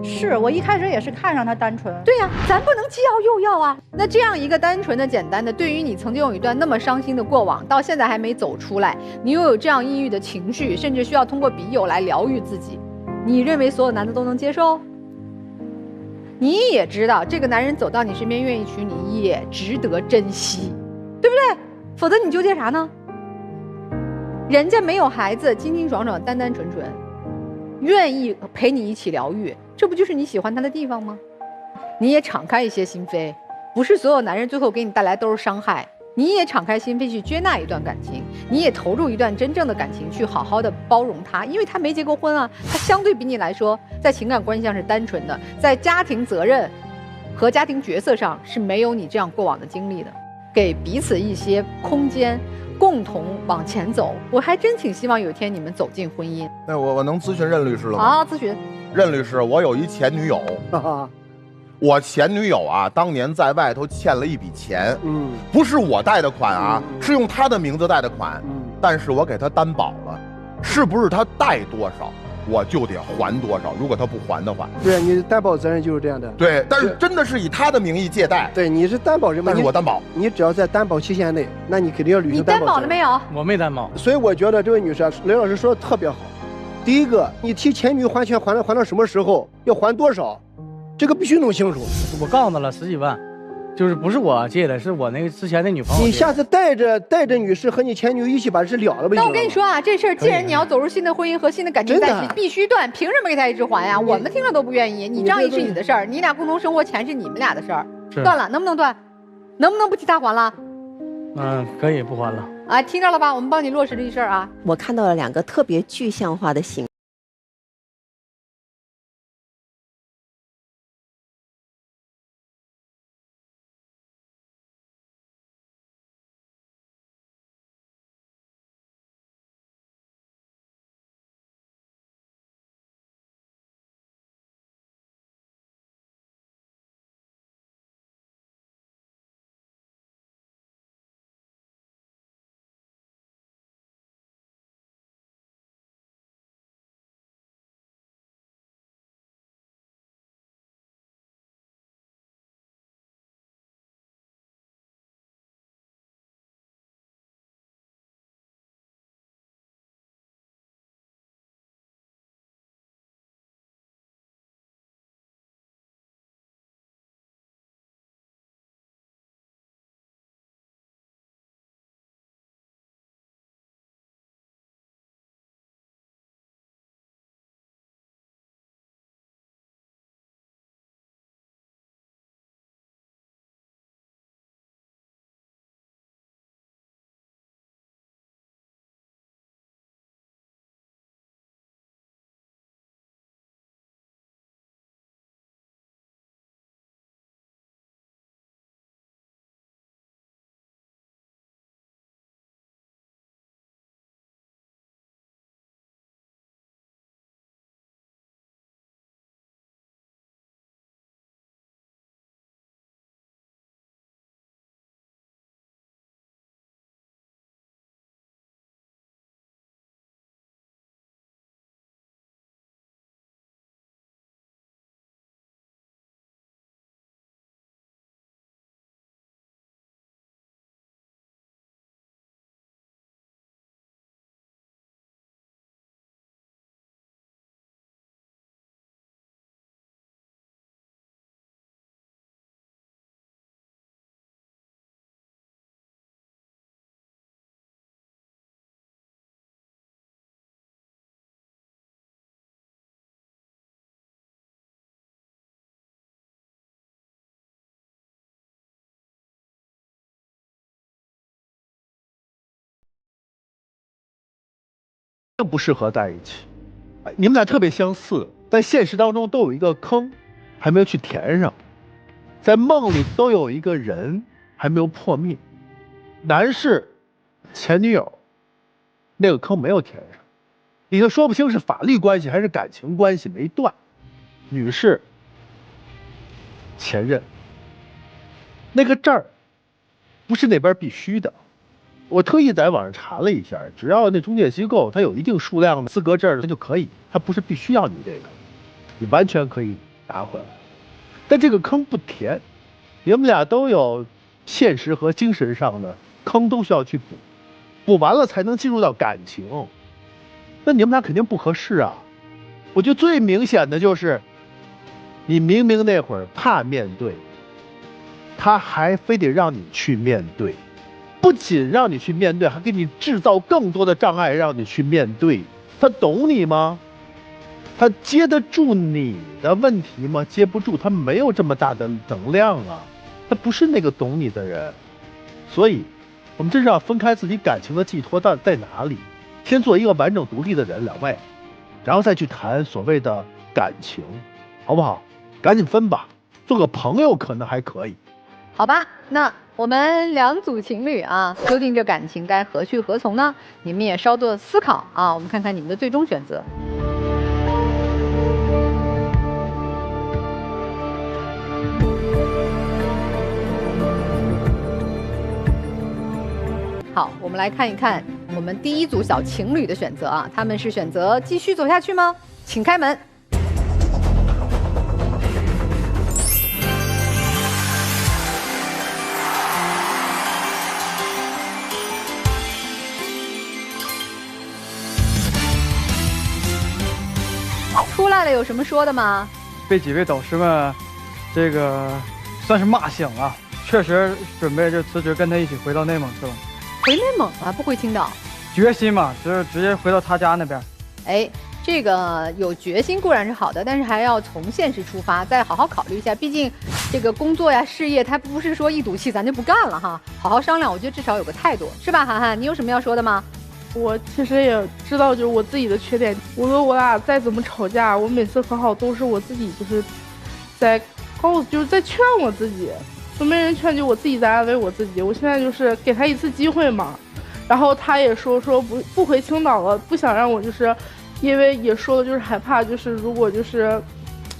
S10: 是我一开始也是看上他单纯。
S1: 对呀，咱不能既要又要啊。那这样一个单纯的、简单的，对于你曾经有一段那么伤心的过往，到现在还没走出来，你又有这样抑郁的情绪，甚至需要通过笔友来疗愈自己，你认为所有男的都能接受？你也知道，这个男人走到你身边愿意娶你，也值得珍惜，对不对？否则你纠结啥呢？人家没有孩子，清清爽爽、单单纯纯，愿意陪你一起疗愈，这不就是你喜欢他的地方吗？你也敞开一些心扉，不是所有男人最后给你带来都是伤害，你也敞开心扉去接纳一段感情，你也投入一段真正的感情去好好的包容他，因为他没结过婚啊，他相对比你来说在情感关系上是单纯的，在家庭责任和家庭角色上是没有你这样过往的经历的，给彼此一些空间，共同往前走。我还真挺希望有一天你们走进婚姻。
S2: 那我能咨询任律师了吗？
S1: 啊，咨询。
S2: 任律师，我有一前女友，我前女友啊，当年在外头欠了一笔钱，不是我贷的款啊，是用她的名字贷的款，但是我给她担保了，是不是她贷多少，我就得还多少，如果她不还的话。
S3: 对，你担保责任就是这样的。
S2: 对，但是真的是以她的名义借贷。
S3: 对，你是担保人嘛？
S2: 但是我担保。
S3: 你只要在担保期限内，那你肯定要履行担保。
S1: 你担保了没有？
S11: 我没担保。
S3: 所以我觉得这位女士，雷老师说的特别好。第一个，你替前女还钱还到什么时候，要还多少，这个必须弄清楚。
S11: 我告诉他了10几万，就是不是我借的，是我那个之前的女朋友。
S3: 你下次带着女士和你前女友一起把这事了了吧。
S1: 那我跟你说啊，这事儿既然你要走入新的婚姻和新的感情在一起，必须断，凭什么给他一直还呀？我们听了都不愿意。你仗义是你的事儿，你俩共同生活，钱是你们俩的事儿，断了能不能断？能不能不替他还了？
S11: 可以不还了。
S1: 啊，听着了吧？我们帮你落实这事儿啊。
S4: 我看到了2个特别具象化的形
S5: 并不适合在一起。你们俩特别相似，但现实当中都有一个坑还没有去填上，在梦里都有一个人还没有破灭。男士前女友那个坑没有填上，里头说不清是法律关系还是感情关系没断。女士前任那个证儿不是那边必须的，我特意在网上查了一下，只要那中介机构它有一定数量的资格证，它就可以，它不是必须要你这个，你完全可以拿回来。但这个坑不填，你们俩都有现实和精神上的坑都需要去补，补完了才能进入到感情，那你们俩肯定不合适啊。我觉得最明显的就是，你明明那会儿怕面对，他还非得让你去面对，不仅让你去面对，还给你制造更多的障碍让你去面对。他懂你吗？他接得住你的问题吗？接不住，他没有这么大的能量啊，他不是那个懂你的人。所以我们真是要分开自己感情的寄托到底在哪里，先做一个完整独立的人，两位，然后再去谈所谓的感情，好不好？赶紧分吧，做个朋友可能还可以。
S1: 好吧，那我们两组情侣啊，究竟这感情该何去何从呢？你们也稍作思考啊，我们看看你们的最终选择。好，我们来看一看我们第一组小情侣的选择啊，他们是选择继续走下去吗？请开门。出来了，有什么说的吗？
S9: 被几位导师们，这个算是骂醒了，确实准备就辞职跟他一起回到内蒙去了。
S1: 回内蒙啊，不回青岛？
S9: 决心嘛，就是直接回到他家那边。
S1: 哎，这个有决心固然是好的，但是还要从现实出发，再好好考虑一下。毕竟这个工作呀、事业，它不是说一赌气咱就不干了哈。好好商量，我觉得至少有个态度，是吧，涵涵？你有什么要说的吗？
S8: 我其实也知道，就是我自己的缺点。无论我俩再怎么吵架，我每次和好都是我自己，就是在就是在劝我自己，都没人劝，就我自己在安慰我自己。我现在就是给他一次机会嘛，然后他也说不回青岛了，不想让我就是，因为也说了就是害怕，就是如果就是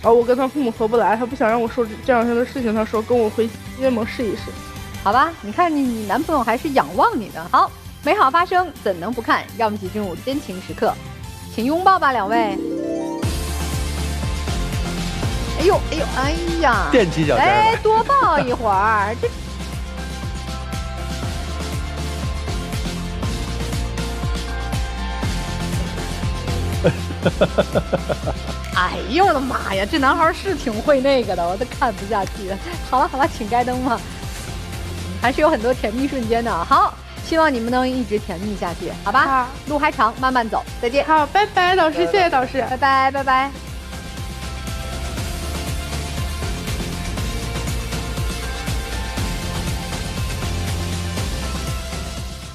S8: 我跟他父母合不来，他不想让我说这样的事情，他说跟我回内蒙试一试。
S1: 好吧，你看你男朋友还是仰望你的。好。美好发生，怎能不看？让我们一起进入真情时刻，请拥抱吧，两位。哎呦，哎呦，哎呀！
S5: 踮起脚尖，
S1: 哎，多抱一会儿，这。哎呦我的妈呀，这男孩是挺会那个的，我都看不下去。好了好了，请开灯吧。还是有很多甜蜜瞬间的。好。希望你们能一直甜蜜下去，好吧？好，路还长，慢慢走，再见。
S8: 好，拜拜，导师，谢谢导师，
S1: 拜拜，拜拜。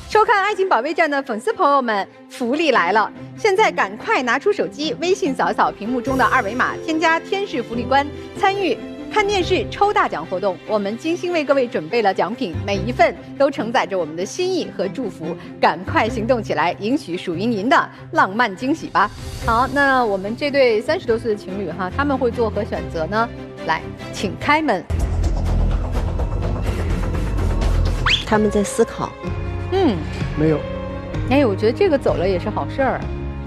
S1: 收看《爱情保卫战》的粉丝朋友们，福利来了！现在赶快拿出手机，微信扫扫屏幕中的二维码，添加天使福利官，参与看电视抽大奖活动，我们精心为各位准备了奖品，每一份都承载着我们的心意和祝福，赶快行动起来，赢取属于您的浪漫惊喜吧！好，那我们这对30多岁的情侣哈，他们会作何选择呢？来，请开门。
S4: 他们在思考。
S3: 没有。
S1: 哎，我觉得这个走了也是好事儿。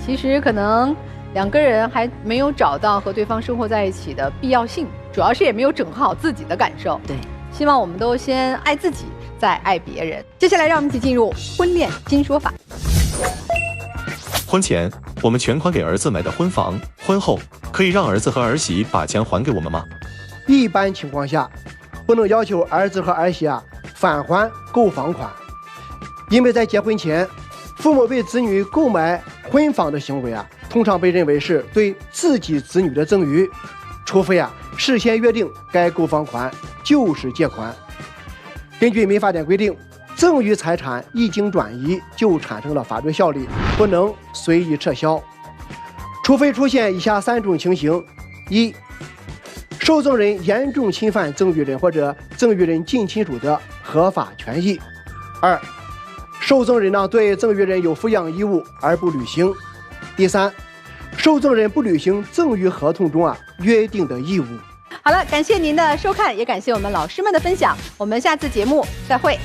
S1: 其实可能2个人还没有找到和对方生活在一起的必要性。主要是也没有整合好自己的感受。
S4: 对，
S1: 希望我们都先爱自己，再爱别人。接下来，让我们一起进入婚恋金说法。
S6: 婚前我们全款给儿子买的婚房，婚后可以让儿子和儿媳把钱还给我们吗？
S3: 一般情况下，不能要求儿子和儿媳返还购房款，因为在结婚前，父母为子女购买婚房的行为通常被认为是对自己子女的赠与，除非事先约定该购房款就是借款。根据民法典规定，赠与财产一经转移就产生了法律效力，不能随意撤销，除非出现以下3种情形：一、受赠人严重侵犯赠与人或者赠与人近亲属的合法权益；二、受赠人对赠与人有抚养义务而不履行；第三，受赠人不履行赠与合同中约定的义务。
S1: 好了，感谢您的收看，也感谢我们老师们的分享，我们下次节目再会。